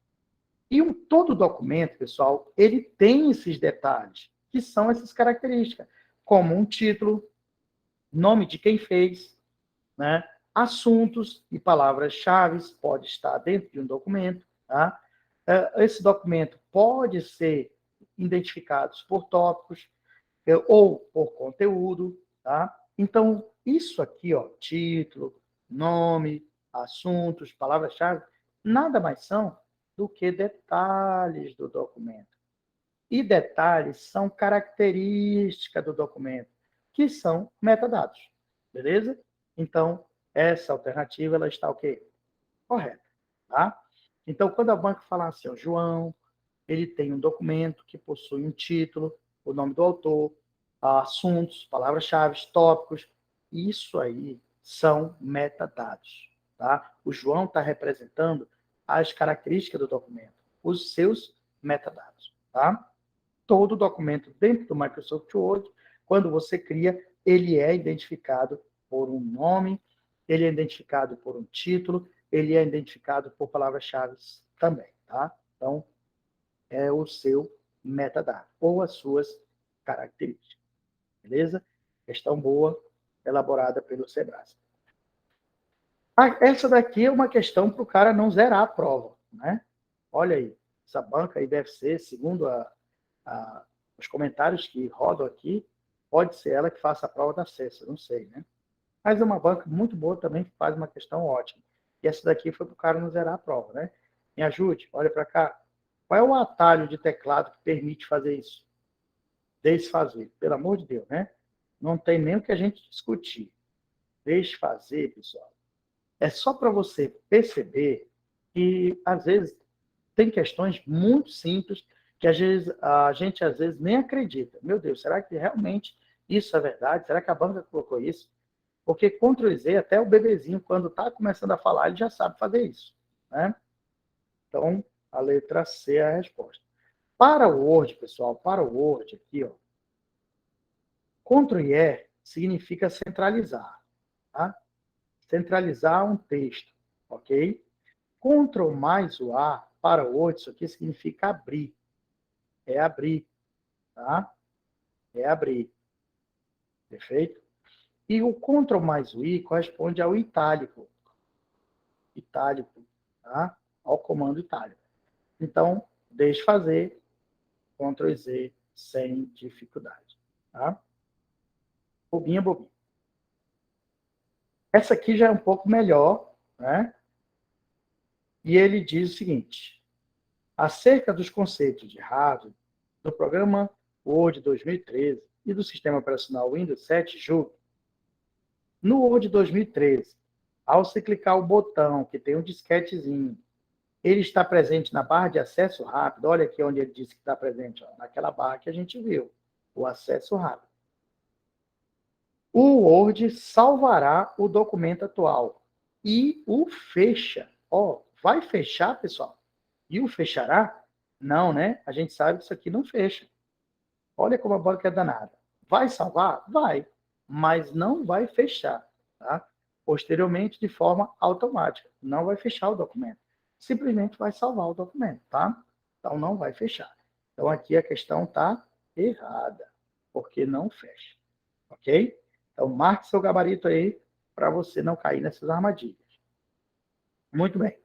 E todo documento, pessoal, ele tem esses detalhes, que são essas características, como um título, nome de quem fez, né? Assuntos e palavras-chave pode estar dentro de um documento. Tá? Esse documento pode ser identificado por tópicos ou por conteúdo. Tá? Então, isso aqui, ó, título, nome, assuntos, palavras-chave, nada mais são do que detalhes do documento. E detalhes são características do documento, que são metadados. Beleza? Então, essa alternativa, ela está o quê? Correta. Tá? Então, quando a banca fala assim, ó, João, ele tem um documento que possui um título, o nome do autor, assuntos, palavras-chave, tópicos, isso aí são metadados. Tá? O João está representando as características do documento, os seus metadados. Tá? Todo documento dentro do Microsoft Word, quando você cria, ele é identificado por um nome, ele é identificado por um título, ele é identificado por palavras-chave também. Tá? Então, é o seu metadado, ou as suas características. Beleza? Questão boa, elaborada pelo Sebrasp. Essa daqui é uma questão para o cara não zerar a prova, né? Olha aí, essa banca aí deve ser, segundo os comentários que rodam aqui, pode ser ela que faça a prova da CESA, não sei, né? Mas é uma banca muito boa também, que faz uma questão ótima. E essa daqui foi para o cara não zerar a prova, né? Me ajude, olha para cá. Qual é o atalho de teclado que permite fazer isso? Desfazer, pelo amor de Deus, né? Não tem nem o que a gente discutir. Desfazer, pessoal. É só para você perceber que, às vezes, tem questões muito simples que a gente, às vezes, nem acredita. Meu Deus, será que realmente isso é verdade? Será que a banca colocou isso? Porque Ctrl+Z, até o bebezinho, quando está começando a falar, ele já sabe fazer isso. Né? Então, a letra C é a resposta. Para o Word, pessoal, para o Word aqui, ó, Ctrl+E significa centralizar. Tá? Centralizar um texto, ok? Ctrl mais o A para o Word, isso aqui significa abrir. É abrir, tá? É abrir. Perfeito? E o Ctrl mais o I corresponde ao itálico. Itálico, tá? Ao comando itálico. Então, deixe fazer, Ctrl Z, sem dificuldade, tá? Bobinha, bobinha. Essa aqui já é um pouco melhor, né? E ele diz o seguinte: acerca dos conceitos de hardware do programa Word 2013 e do sistema operacional Windows 7, julgue. No Word 2013, ao se clicar o botão que tem um disquetezinho, ele está presente na barra de acesso rápido. Olha aqui onde ele disse que está presente, ó, naquela barra que a gente viu, o acesso rápido. O Word salvará o documento atual e o fecha. Ó, vai fechar, pessoal? E o fechará? Não, né? A gente sabe que isso aqui não fecha. Olha como a bola que é danada. Vai salvar? Vai. Mas não vai fechar, tá? Posteriormente, de forma automática. Não vai fechar o documento. Simplesmente vai salvar o documento, tá? Então, não vai fechar. Então, aqui a questão está errada, porque não fecha. Ok? Então, marque seu gabarito aí para você não cair nessas armadilhas. Muito bem.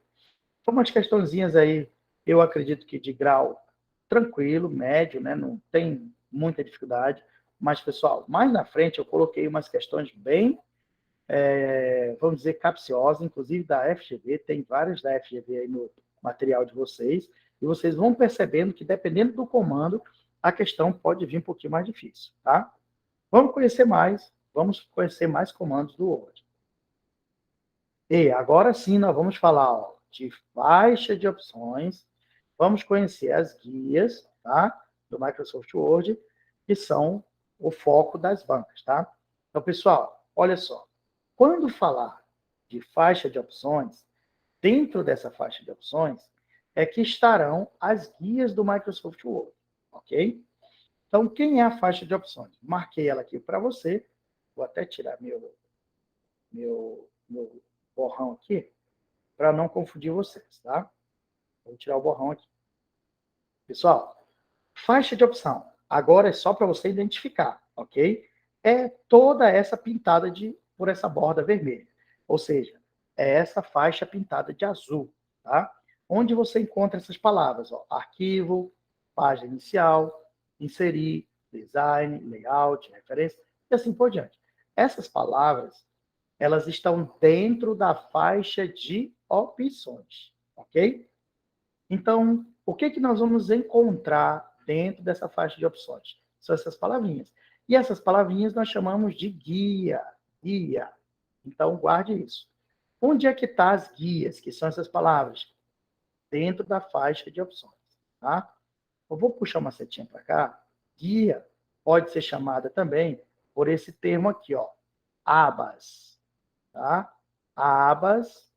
Então, umas questõezinhas aí, eu acredito que de grau tranquilo, médio, né? Não tem muita dificuldade. Mas, pessoal, mais na frente eu coloquei umas questões bem, vamos dizer, capciosas, inclusive da FGV, tem várias da FGV aí no material de vocês, e vocês vão percebendo que, dependendo do comando, a questão pode vir um pouquinho mais difícil, tá? Vamos conhecer mais comandos do Word. E agora sim nós vamos falar, ó, de faixa de opções, vamos conhecer as guias, tá? Do Microsoft Word, que são o foco das bancas, tá? Então, pessoal, olha só. Quando falar de faixa de opções, dentro dessa faixa de opções, é que estarão as guias do Microsoft Word, ok? Então, quem é a faixa de opções? Marquei ela aqui para você. Vou até tirar meu borrão aqui, para não confundir vocês, tá? Vou tirar o borrão aqui. Pessoal, faixa de opção. Agora é só para você identificar, ok? É toda essa pintada por essa borda vermelha. Ou seja, é essa faixa pintada de azul, tá? Onde você encontra essas palavras, ó, arquivo, página inicial, inserir, design, layout, referência, e assim por diante. Essas palavras, elas estão dentro da faixa de opções, ok? Então, o que nós vamos encontrar dentro dessa faixa de opções? São essas palavrinhas. E essas palavrinhas nós chamamos de guia. Guia. Então, guarde isso. Onde é que estão as guias, que são essas palavras? Dentro da faixa de opções. Tá? Eu vou puxar uma setinha para cá. Guia pode ser chamada também por esse termo aqui, ó, abas. Tá? Abas,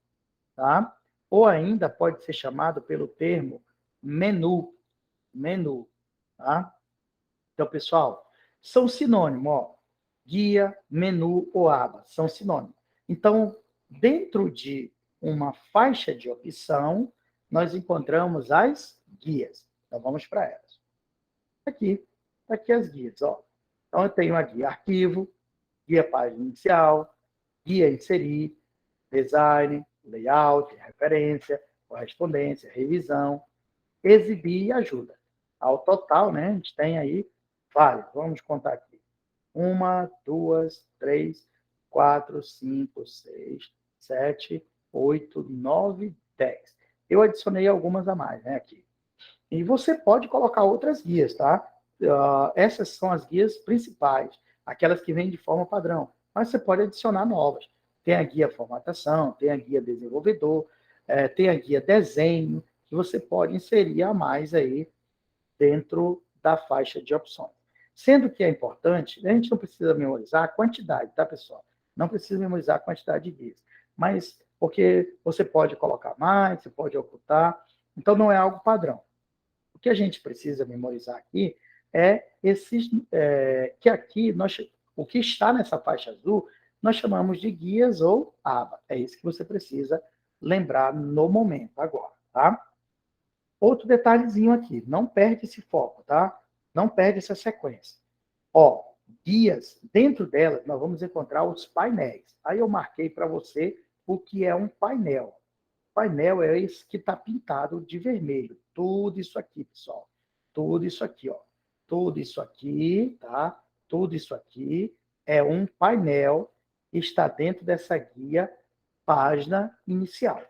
tá? Ou ainda pode ser chamado pelo termo menu. Menu. Tá? Então, pessoal, são sinônimos, ó. Guia, menu ou aba, são sinônimos. Então, dentro de uma faixa de opção, nós encontramos as guias. Então, vamos para elas. Aqui as guias, ó. Então, eu tenho a guia arquivo, guia página inicial, guia inserir, design, layout, referência, correspondência, revisão, exibir e ajuda. Ao total, né, a gente tem aí várias. Vamos contar aqui. 1, 2, 3, 4, 5, 6, 7, 8, 9, 10. Eu adicionei algumas a mais, né, aqui. E você pode colocar outras guias, tá? Essas são as guias principais, aquelas que vêm de forma padrão. Mas você pode adicionar novas. Tem a guia formatação, tem a guia desenvolvedor, tem a guia desenho, que você pode inserir a mais aí dentro da faixa de opções. Sendo que é importante, a gente não precisa memorizar a quantidade, tá, pessoal? Não precisa memorizar a quantidade de guias. Mas, porque você pode colocar mais, você pode ocultar, então não é algo padrão. O que a gente precisa memorizar aqui é que aqui, o que está nessa faixa azul, nós chamamos de guias ou aba. É isso que você precisa lembrar no momento agora, tá? Outro detalhezinho aqui, não perde esse foco, tá? Não perde essa sequência. Ó, guias, dentro delas nós vamos encontrar os painéis. Aí eu marquei para você o que é um painel. Painel é esse que está pintado de vermelho. Tudo isso aqui, pessoal. Tudo isso aqui, ó. Tudo isso aqui, tá? Tudo isso aqui é um painel que está dentro dessa guia página inicial.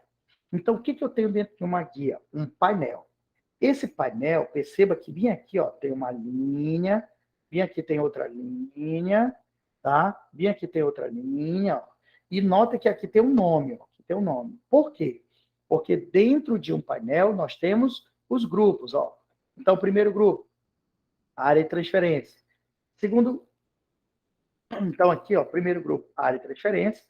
Então, o que eu tenho dentro de uma guia? Um painel. Esse painel, perceba que bem aqui, ó, tem uma linha, bem aqui tem outra linha, tá? Bem aqui tem outra linha, ó. E nota que aqui tem um nome, ó. Aqui tem um nome. Por quê? Porque dentro de um painel nós temos os grupos, ó. Então, o primeiro grupo, área de transferência. Segundo, então aqui, ó, primeiro grupo, área de transferência.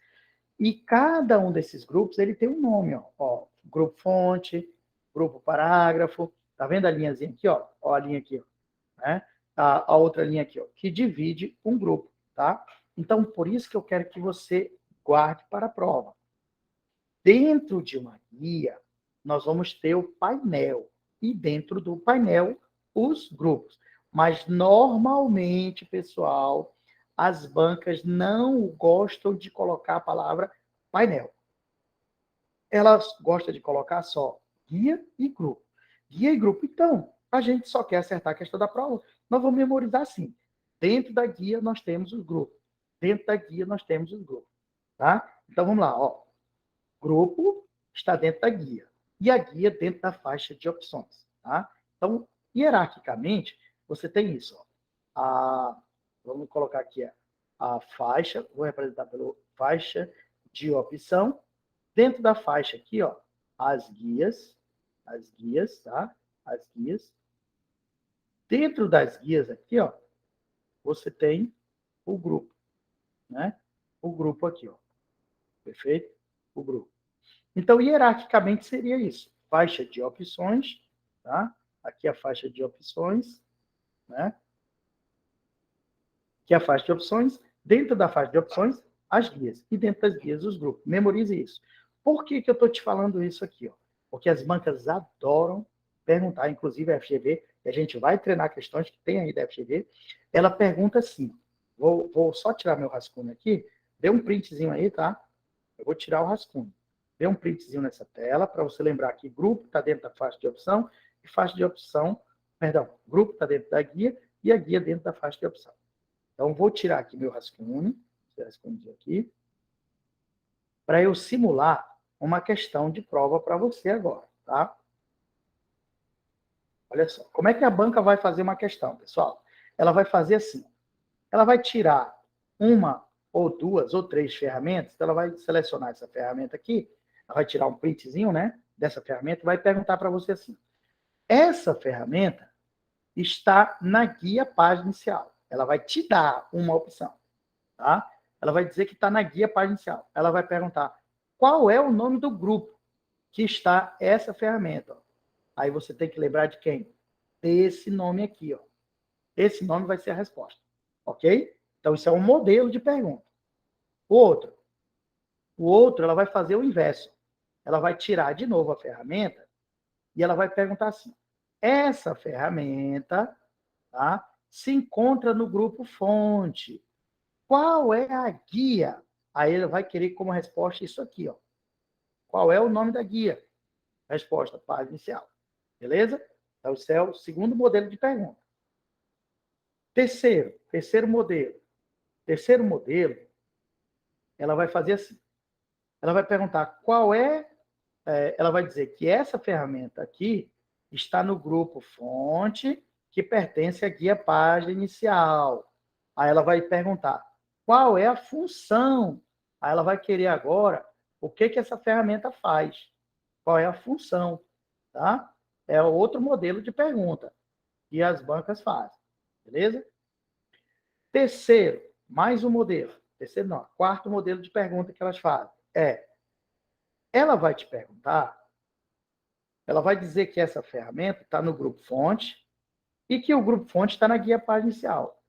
E cada um desses grupos, ele tem um nome, ó, grupo fonte, grupo parágrafo, tá vendo a linhazinha aqui, ó a linha aqui, ó, né? A outra linha aqui, ó, que divide um grupo, tá? Então, por isso que eu quero que você guarde para a prova. Dentro de uma guia, nós vamos ter o painel, e dentro do painel, os grupos. Mas, normalmente, pessoal, as bancas não gostam de colocar a palavra painel. Elas gostam de colocar só guia e grupo. Guia e grupo. Então, a gente só quer acertar a questão da prova. Nós vamos memorizar assim. Dentro da guia, nós temos os grupos. Dentro da guia, nós temos os grupos. Tá? Então, vamos lá. Ó. Grupo está dentro da guia. E a guia dentro da faixa de opções. Tá? Então, hierarquicamente, você tem isso. Ó. Vamos colocar aqui a faixa, vou representar pela faixa de opção. Dentro da faixa aqui, ó, as guias, tá? As guias. Dentro das guias aqui, ó, você tem o grupo, né? O grupo aqui, ó. Perfeito? O grupo. Então, hierarquicamente seria isso. Faixa de opções, tá? Aqui a faixa de opções, né? Que é a faixa de opções. Dentro da faixa de opções, as guias. E dentro das guias, os grupos. Memorize isso. Por que eu estou te falando isso aqui? Ó? Porque as bancas adoram perguntar, inclusive a FGV, e a gente vai treinar questões que tem aí da FGV, ela pergunta assim, vou só tirar meu rascunho aqui, dê um printzinho aí, tá? Eu vou tirar o rascunho. Dê um printzinho nessa tela, para você lembrar que grupo está dentro da faixa de opção, e faixa de opção, perdão, grupo está dentro da guia, e a guia dentro da faixa de opção. Então, vou tirar aqui meu rascunho, aqui, para eu simular uma questão de prova para você agora, tá? Olha só, como é que a banca vai fazer uma questão, pessoal? Ela vai fazer assim, ela vai tirar uma ou duas ou três ferramentas, então ela vai selecionar essa ferramenta aqui, ela vai tirar um printzinho, né, dessa ferramenta e vai perguntar para você assim, essa ferramenta está na guia página inicial. Ela vai te dar uma opção, tá? Ela vai dizer que está na guia página inicial. Ela vai perguntar qual é o nome do grupo que está essa ferramenta. Ó. Aí você tem que lembrar de quem? Desse nome aqui. Ó. Esse nome vai ser a resposta. Ok? Então, isso é um modelo de pergunta. O outro, ela vai fazer o inverso. Ela vai tirar de novo a ferramenta e ela vai perguntar assim, essa ferramenta, tá, se encontra no grupo fonte. Qual é a guia? Aí ele vai querer como resposta isso aqui, ó. Qual é o nome da guia? Resposta, página inicial. Beleza? Então, esse é o segundo modelo de pergunta. Terceiro modelo. Terceiro modelo, ela vai fazer assim. Ela vai perguntar qual ela vai dizer que essa ferramenta aqui está no grupo fonte que pertence à guia página inicial. Aí ela vai perguntar qual é a função. Aí ela vai querer agora o que essa ferramenta faz. Qual é a função, tá? É outro modelo de pergunta que as bancas fazem, beleza? Terceiro, mais um modelo. Terceiro não, quarto modelo de pergunta que elas fazem ela vai te perguntar, ela vai dizer que essa ferramenta está no grupo fonte e que o grupo fonte está na guia página inicial.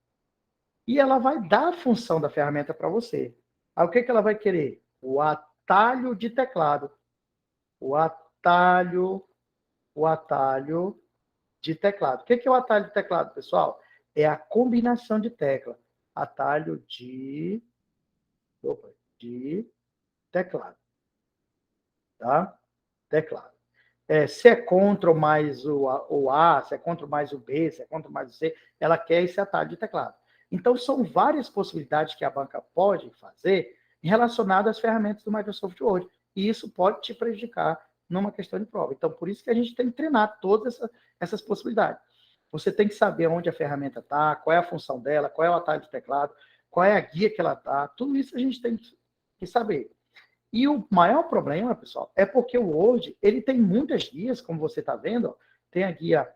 E ela vai dar a função da ferramenta para você. Aí o que ela vai querer? O atalho de teclado. O atalho o atalho de teclado. O que é o atalho de teclado, pessoal? É a combinação de tecla. Atalho de teclado. Tá? Teclado. Se é Ctrl mais o A, se é Ctrl mais o B, se é Ctrl mais o C, ela quer esse atalho de teclado. Então, são várias possibilidades que a banca pode fazer relacionadas às ferramentas do Microsoft Word. E isso pode te prejudicar numa questão de prova. Então, por isso que a gente tem que treinar todas essas possibilidades. Você tem que saber onde a ferramenta está, qual é a função dela, qual é o atalho de teclado, qual é a guia que ela está. Tudo isso a gente tem que saber. E o maior problema, pessoal, é porque o Word, ele tem muitas guias, como você está vendo, ó, tem a guia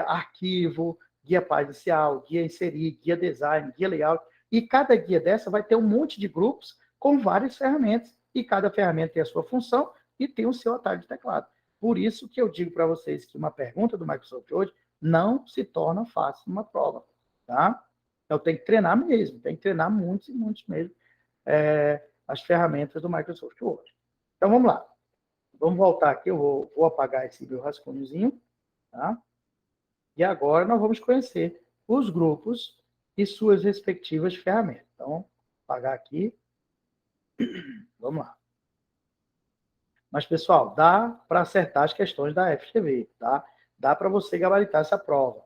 arquivo, guia página inicial, guia inserir, guia design, guia layout, e cada guia dessa vai ter um monte de grupos com várias ferramentas, e cada ferramenta tem a sua função e tem o seu atalho de teclado. Por isso que eu digo para vocês que uma pergunta do Microsoft Word não se torna fácil numa prova, tá? Então tem que treinar mesmo, tem que treinar muitos e muitos mesmo as ferramentas do Microsoft Word. Então vamos lá. Vamos voltar aqui, eu vou apagar esse meu rascunhozinho, tá? E agora nós vamos conhecer os grupos e suas respectivas ferramentas. Então, vou apagar aqui. Vamos lá. Mas, pessoal, dá para acertar as questões da FGV, tá? Dá para você gabaritar essa prova.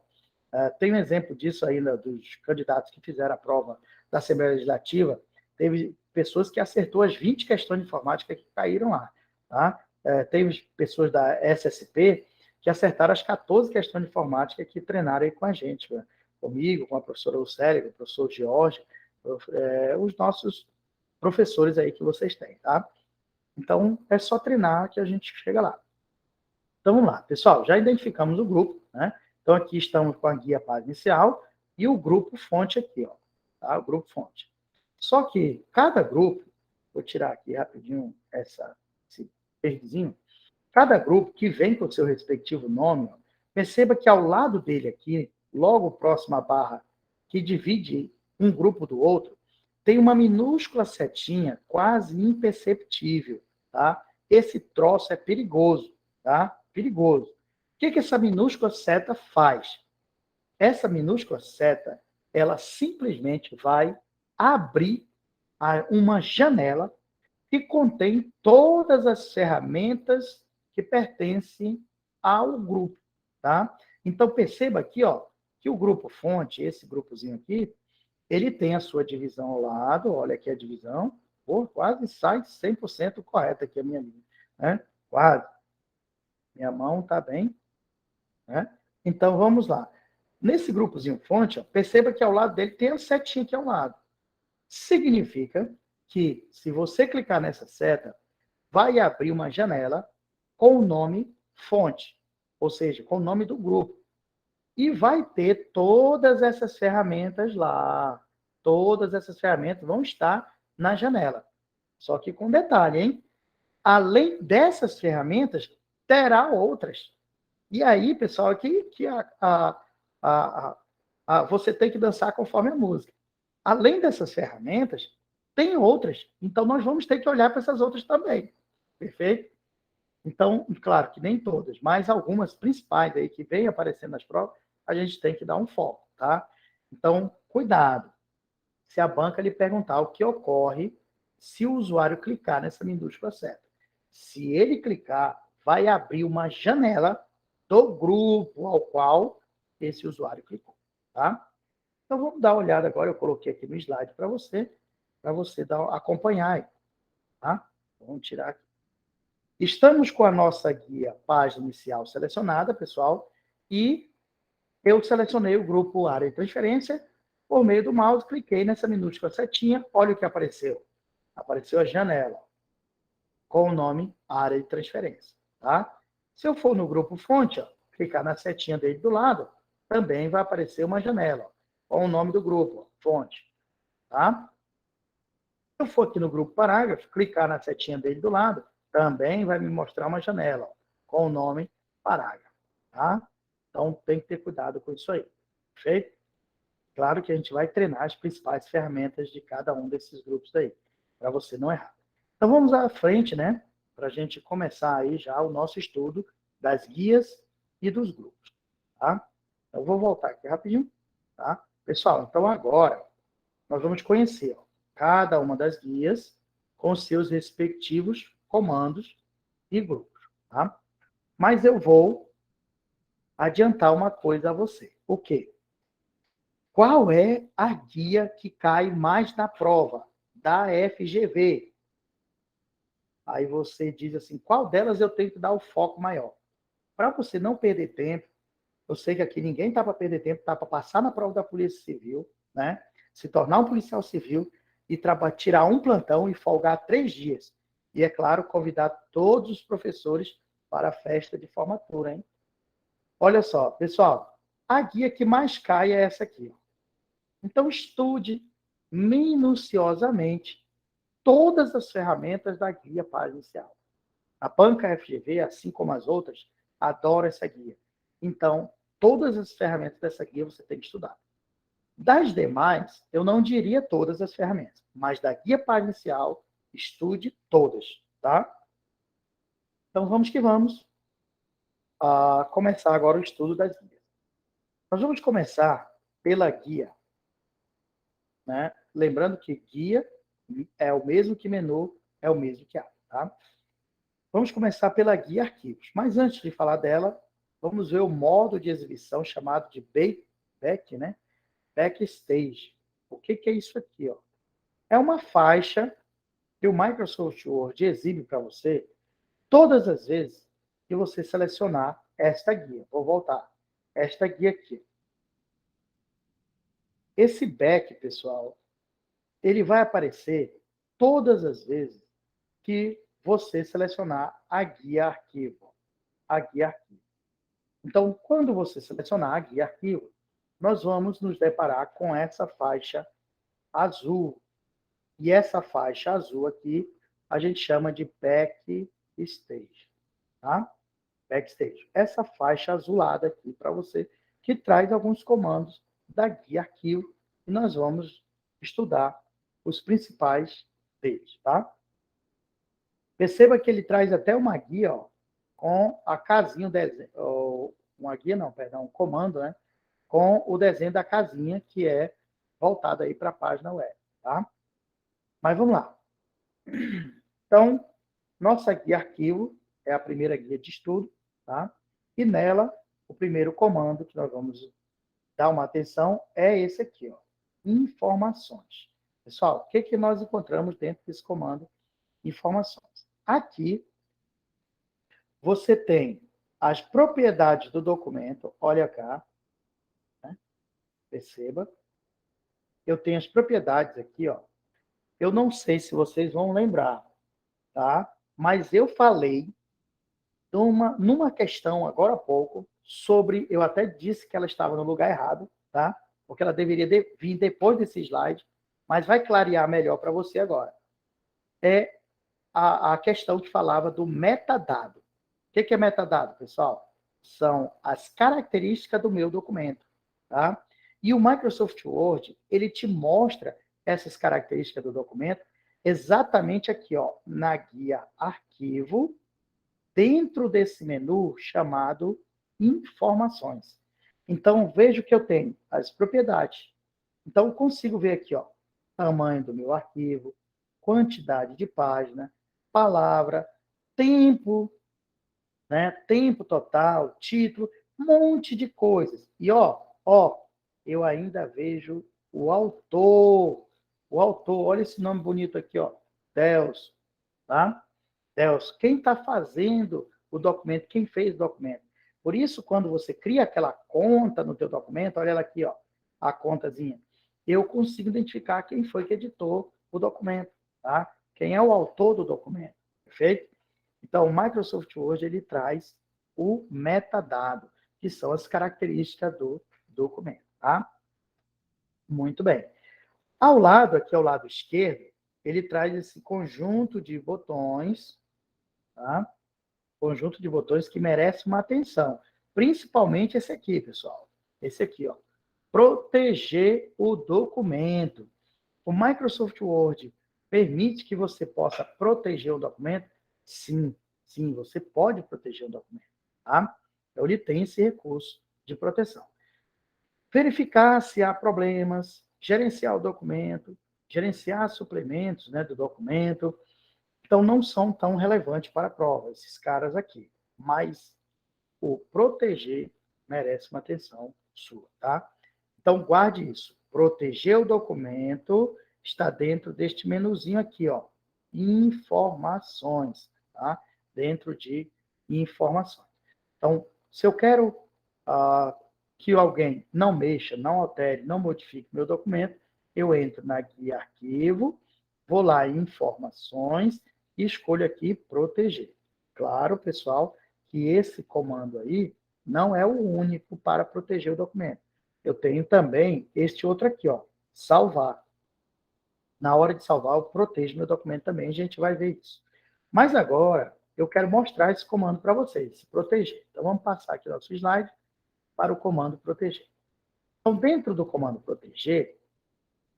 Tem um exemplo disso ainda dos candidatos que fizeram a prova da Assembleia Legislativa. Teve pessoas que acertou as 20 questões de informática que caíram lá, tá? Teve pessoas da SSP que acertaram as 14 questões de informática que treinaram aí com a gente, né? Comigo, com a professora Lucélia, com o professor Jorge, os nossos professores aí que vocês têm, tá? Então, é só treinar que a gente chega lá. Então, vamos lá. Pessoal, já identificamos o grupo, né? Então, aqui estamos com a guia página inicial e o grupo fonte aqui, ó, tá? O grupo fonte. Só que cada grupo, vou tirar aqui rapidinho esse verdezinho, cada grupo que vem com o seu respectivo nome, ó, perceba que ao lado dele aqui, logo próximo à barra que divide um grupo do outro, tem uma minúscula setinha quase imperceptível, tá? Esse troço é perigoso, tá? Perigoso. O que essa minúscula seta faz? Essa minúscula seta, ela simplesmente vai abrir uma janela que contém todas as ferramentas que pertencem ao grupo, tá? Então, perceba aqui, ó, que o grupo fonte, esse grupozinho aqui, ele tem a sua divisão ao lado, olha aqui a divisão, quase sai 100% correta aqui a minha linha, né? Quase. Minha mão está bem, né? Então, vamos lá. Nesse grupozinho fonte, ó, perceba que ao lado dele tem a setinha aqui ao lado. Significa que, se você clicar nessa seta, vai abrir uma janela com o nome fonte, ou seja, com o nome do grupo. E vai ter todas essas ferramentas lá. Todas essas ferramentas vão estar na janela. Só que com detalhe, hein? Além dessas ferramentas, terá outras. E aí, pessoal, aqui que você tem que dançar conforme a música. Além dessas ferramentas, tem outras. Então, nós vamos ter que olhar para essas outras também. Perfeito? Então, claro que nem todas, mas algumas principais aí que vêm aparecendo nas provas, a gente tem que dar um foco, tá? Então, cuidado. Se a banca lhe perguntar o que ocorre se o usuário clicar nessa minúscula seta. Se ele clicar, vai abrir uma janela do grupo ao qual esse usuário clicou, tá? Então, vamos dar uma olhada agora. Eu coloquei aqui no slide para você acompanhar aí, tá? Vamos tirar aqui. Estamos com a nossa guia página inicial selecionada, pessoal, e eu selecionei o grupo área de transferência por meio do mouse, cliquei nessa minúscula setinha, olha o que apareceu. Apareceu a janela com o nome área de transferência, tá? Se eu for no grupo fonte, ó, clicar na setinha dele do lado, também vai aparecer uma janela, ó, com o nome do grupo, ó, fonte, tá? Se eu for aqui no grupo parágrafo, clicar na setinha dele do lado, também vai me mostrar uma janela, ó, com o nome parágrafo, tá? Então, tem que ter cuidado com isso aí, perfeito? Claro que a gente vai treinar as principais ferramentas de cada um desses grupos aí, para você não errar. Então, vamos à frente, né? Para a gente começar aí já o nosso estudo das guias e dos grupos, tá? Eu vou voltar aqui rapidinho, tá? Pessoal, então agora nós vamos conhecer cada uma das guias com seus respectivos comandos e grupos, tá? Mas eu vou adiantar uma coisa a você. O quê? Qual é a guia que cai mais na prova da FGV? Aí você diz assim, qual delas eu tenho que dar o foco maior? Para você não perder tempo, eu sei que aqui ninguém está para perder tempo, está para passar na prova da Polícia Civil, né? Se tornar um policial civil e tirar um plantão e folgar 3 dias. E, é claro, convidar todos os professores para a festa de formatura, hein? Olha só, pessoal, a guia que mais cai é essa aqui. Então, estude minuciosamente todas as ferramentas da guia para inicial. A banca FGV, assim como as outras, adora essa guia. Então, todas as ferramentas dessa guia você tem que estudar. Das demais, eu não diria todas as ferramentas, mas da guia para inicial, estude todas, tá? Então, vamos que vamos a começar agora o estudo das guias. Nós vamos começar pela guia, né? Lembrando que guia é o mesmo que menu, é o mesmo que ata, tá? Vamos começar pela guia arquivos. Mas antes de falar dela, vamos ver o modo de exibição chamado de né? Backstage. O que é isso aqui? Ó? É uma faixa que o Microsoft Word exibe para você todas as vezes que você selecionar esta guia. Vou voltar. Esta guia aqui. Esse back, pessoal, ele vai aparecer todas as vezes que você selecionar a guia arquivo. A guia arquivo. Então, quando você selecionar a guia arquivo, nós vamos nos deparar com essa faixa azul. E essa faixa azul aqui, a gente chama de backstage. Tá? Backstage. Essa faixa azulada aqui para você, que traz alguns comandos da guia arquivo, e nós vamos estudar os principais deles. Tá? Perceba que ele traz até uma guia, ó, com a casinha, uma guia não, perdão, um comando, né? Com o desenho da casinha, que é voltado aí para a página web, tá? Mas vamos lá. Então, nossa guia arquivo é a primeira guia de estudo, tá? E nela, o primeiro comando que nós vamos dar uma atenção é esse aqui, ó, informações. Pessoal, o que nós encontramos dentro desse comando? Informações. Aqui, você tem as propriedades do documento, olha cá, né? Perceba. Eu tenho as propriedades aqui, ó. Eu não sei se vocês vão lembrar, tá? Mas eu falei numa questão agora há pouco sobre, eu até disse que ela estava no lugar errado, tá? Porque ela deveria vir depois desse slide, mas vai clarear melhor para você agora. É a questão que falava do metadado. O que é metadado, pessoal? São as características do meu documento, tá? E o Microsoft Word, ele te mostra essas características do documento exatamente aqui, ó, na guia arquivo, dentro desse menu chamado informações. Então, vejo que eu tenho as propriedades. Então, eu consigo ver aqui, ó, tamanho do meu arquivo, quantidade de página, palavra, tempo, né? Tempo total, título, um monte de coisas. E, ó, eu ainda vejo o autor. O autor, olha esse nome bonito aqui, ó, Delcio, tá? Delcio, quem está fazendo o documento, quem fez o documento. Por isso, quando você cria aquela conta no teu documento, olha ela aqui, ó, a contazinha, eu consigo identificar quem foi que editou o documento, tá? Quem é o autor do documento, perfeito? Então, o Microsoft Word, ele traz o metadado, que são as características do documento, tá? Muito bem. Ao lado, aqui ao lado esquerdo, ele traz esse conjunto de botões, tá? Conjunto de botões que merece uma atenção. Principalmente esse aqui, pessoal. Esse aqui, ó. Proteger o documento. O Microsoft Word permite que você possa proteger o documento? Sim, sim, você pode proteger o documento. tá? Então, ele tem esse recurso de proteção. Verificar se há problemas, gerenciar o documento, gerenciar suplementos, né, do documento. Então, não são tão relevantes para a prova, esses caras aqui. Mas o proteger merece uma atenção sua, tá? Então, guarde isso. Proteger o documento está dentro deste menuzinho aqui, ó. Informações, tá? Dentro de informações. Então, se eu quero que alguém não mexa, não altere, não modifique meu documento, eu entro na guia arquivo, vou lá em informações e escolho aqui proteger. Claro, pessoal, que esse comando aí não é o único para proteger o documento. Eu tenho também este outro aqui, ó, salvar. Na hora de salvar, eu protejo meu documento também, a gente vai ver isso. Mas agora, eu quero mostrar esse comando para vocês, proteger. Então, vamos passar aqui nosso slide para o comando proteger. Então, dentro do comando proteger,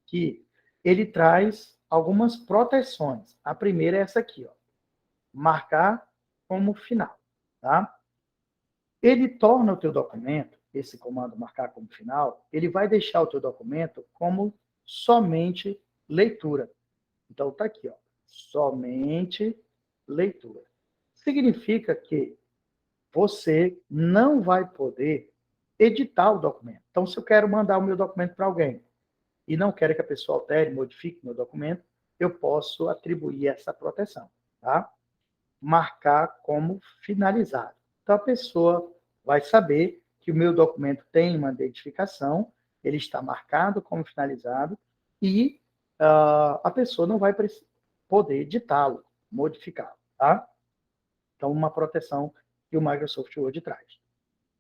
que ele traz algumas proteções. A primeira é essa aqui, ó, marcar como final, tá? Ele torna o teu documento, esse comando marcar como final, ele vai deixar o teu documento como somente leitura. Então, está aqui, ó, somente leitura. Significa que você não vai poder editar o documento. Então, se eu quero mandar o meu documento para alguém e não quero que a pessoa altere, modifique meu documento, eu posso atribuir essa proteção, tá? Marcar como finalizado. Então, a pessoa vai saber que o meu documento tem uma identificação, ele está marcado como finalizado e a pessoa não vai poder editá-lo, modificá-lo, tá? Então, uma proteção que o Microsoft Word traz.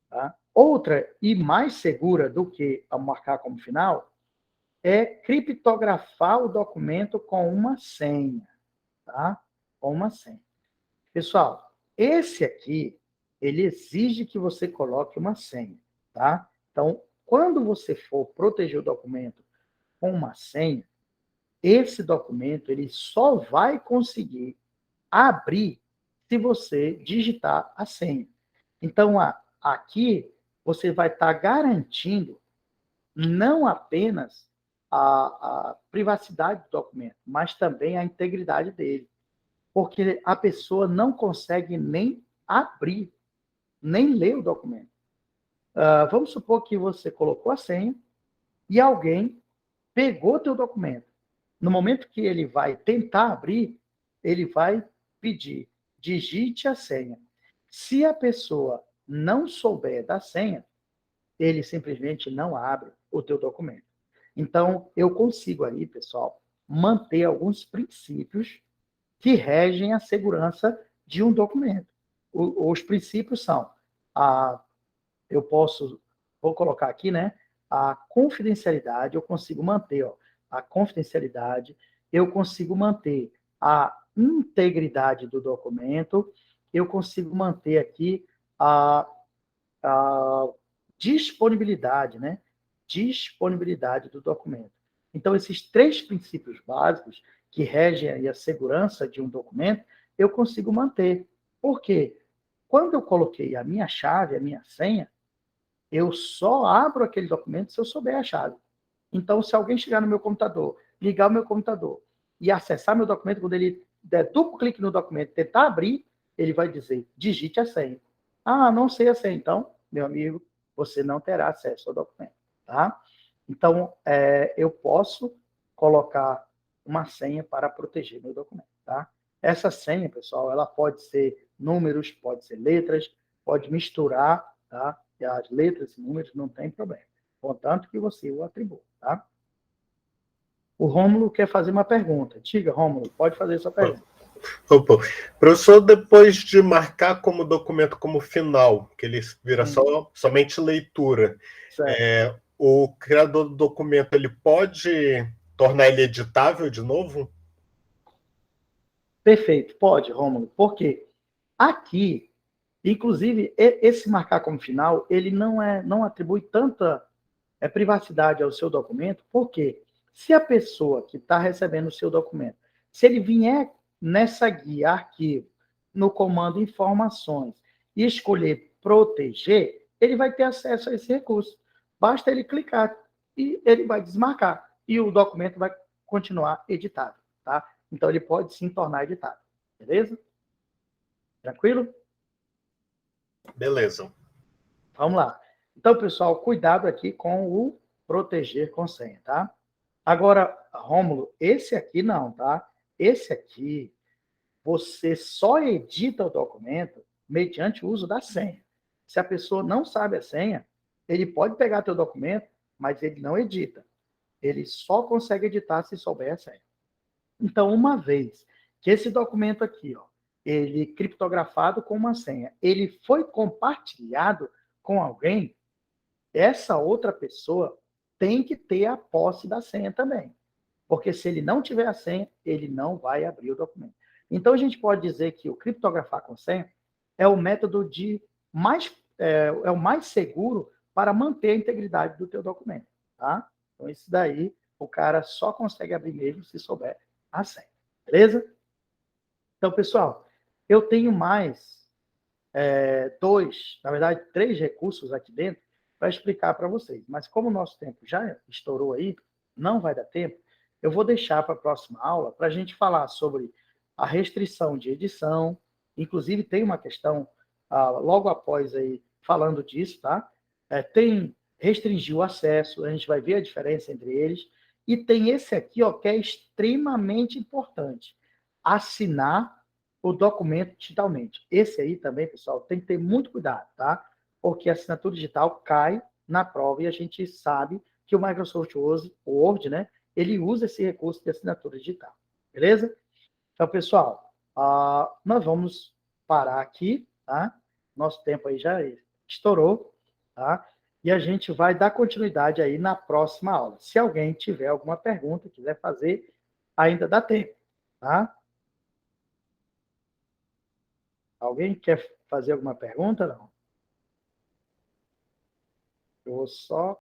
Tá? Outra, e mais segura do que a marcar como final, é criptografar o documento com uma senha. Tá? Com uma senha. Pessoal, esse aqui, ele exige que você coloque uma senha. Tá? Então, quando você for proteger o documento com uma senha, esse documento ele só vai conseguir abrir se você digitar a senha. Então, aqui você vai estar garantindo não apenas a privacidade do documento, mas também a integridade dele. Porque a pessoa não consegue nem abrir, nem ler o documento. Vamos supor que você colocou a senha e alguém pegou teu documento. No momento que ele vai tentar abrir, ele vai pedir, digite a senha. Se a pessoa não souber da senha, ele simplesmente não abre o teu documento. Então, eu consigo aí, pessoal, manter alguns princípios que regem a segurança de um documento. Os princípios são, vou colocar aqui, né? A confidencialidade, eu consigo manter, ó, a confidencialidade, eu consigo manter a integridade do documento, eu consigo manter aqui a disponibilidade, né? Disponibilidade do documento. Então, esses 3 princípios básicos que regem a segurança de um documento, eu consigo manter. Por quê? Quando eu coloquei a minha chave, a minha senha, eu só abro aquele documento se eu souber a chave. Então, se alguém chegar no meu computador, ligar o meu computador e acessar meu documento, quando ele der duplo clique no documento e tentar abrir, ele vai dizer, digite a senha. Ah, não sei a senha. Então, meu amigo, você não terá acesso ao documento. Tá? Então, eu posso colocar uma senha para proteger meu documento. Tá? Essa senha, pessoal, ela pode ser números, pode ser letras, pode misturar, tá? E as letras e números não tem problema. Contanto que você o atribua. Tá? O Rômulo quer fazer uma pergunta. Diga, Rômulo, pode fazer sua pergunta. Opa. Professor, depois de marcar como documento como final, que ele vira somente leitura, o criador do documento ele pode tornar ele editável de novo? Perfeito, pode, Rômulo. Por quê? Aqui, inclusive, esse marcar como final, ele não atribui tanta privacidade ao seu documento, porque se a pessoa que está recebendo o seu documento, se ele vier nessa guia arquivo, no comando informações, e escolher proteger, ele vai ter acesso a esse recurso. Basta ele clicar e ele vai desmarcar. E o documento vai continuar editável, tá? Então, ele pode sim tornar editável. Beleza? Tranquilo? Beleza. Vamos lá. Então, pessoal, cuidado aqui com o proteger com senha, tá? Agora, Rômulo, esse aqui não, tá? Esse aqui, você só edita o documento mediante o uso da senha. Se a pessoa não sabe a senha, ele pode pegar teu documento, mas ele não edita. Ele só consegue editar se souber a senha. Então, uma vez que esse documento aqui, ó, ele criptografado com uma senha, ele foi compartilhado com alguém, essa outra pessoa tem que ter a posse da senha também. Porque se ele não tiver a senha, ele não vai abrir o documento. Então, a gente pode dizer que o criptografar com senha é o método é o mais seguro para manter a integridade do teu documento, tá? Então, isso daí, o cara só consegue abrir mesmo se souber a senha, beleza? Então, pessoal, eu tenho mais na verdade, 3 recursos aqui dentro para explicar para vocês. Mas como o nosso tempo já estourou aí, não vai dar tempo, eu vou deixar para a próxima aula para a gente falar sobre a restrição de edição. Inclusive, tem uma questão logo após aí falando disso, tá? Tem restringir o acesso, a gente vai ver a diferença entre eles. E tem esse aqui, ó, que é extremamente importante. Assinar o documento digitalmente. Esse aí também, pessoal, tem que ter muito cuidado, tá? Porque a assinatura digital cai na prova e a gente sabe que o Microsoft Word, né, ele usa esse recurso de assinatura digital. Beleza? Então, pessoal, nós vamos parar aqui, tá? Nosso tempo aí já estourou, tá? E a gente vai dar continuidade aí na próxima aula. Se alguém tiver alguma pergunta, quiser fazer, ainda dá tempo, tá? Alguém quer fazer alguma pergunta? Não. Eu vou só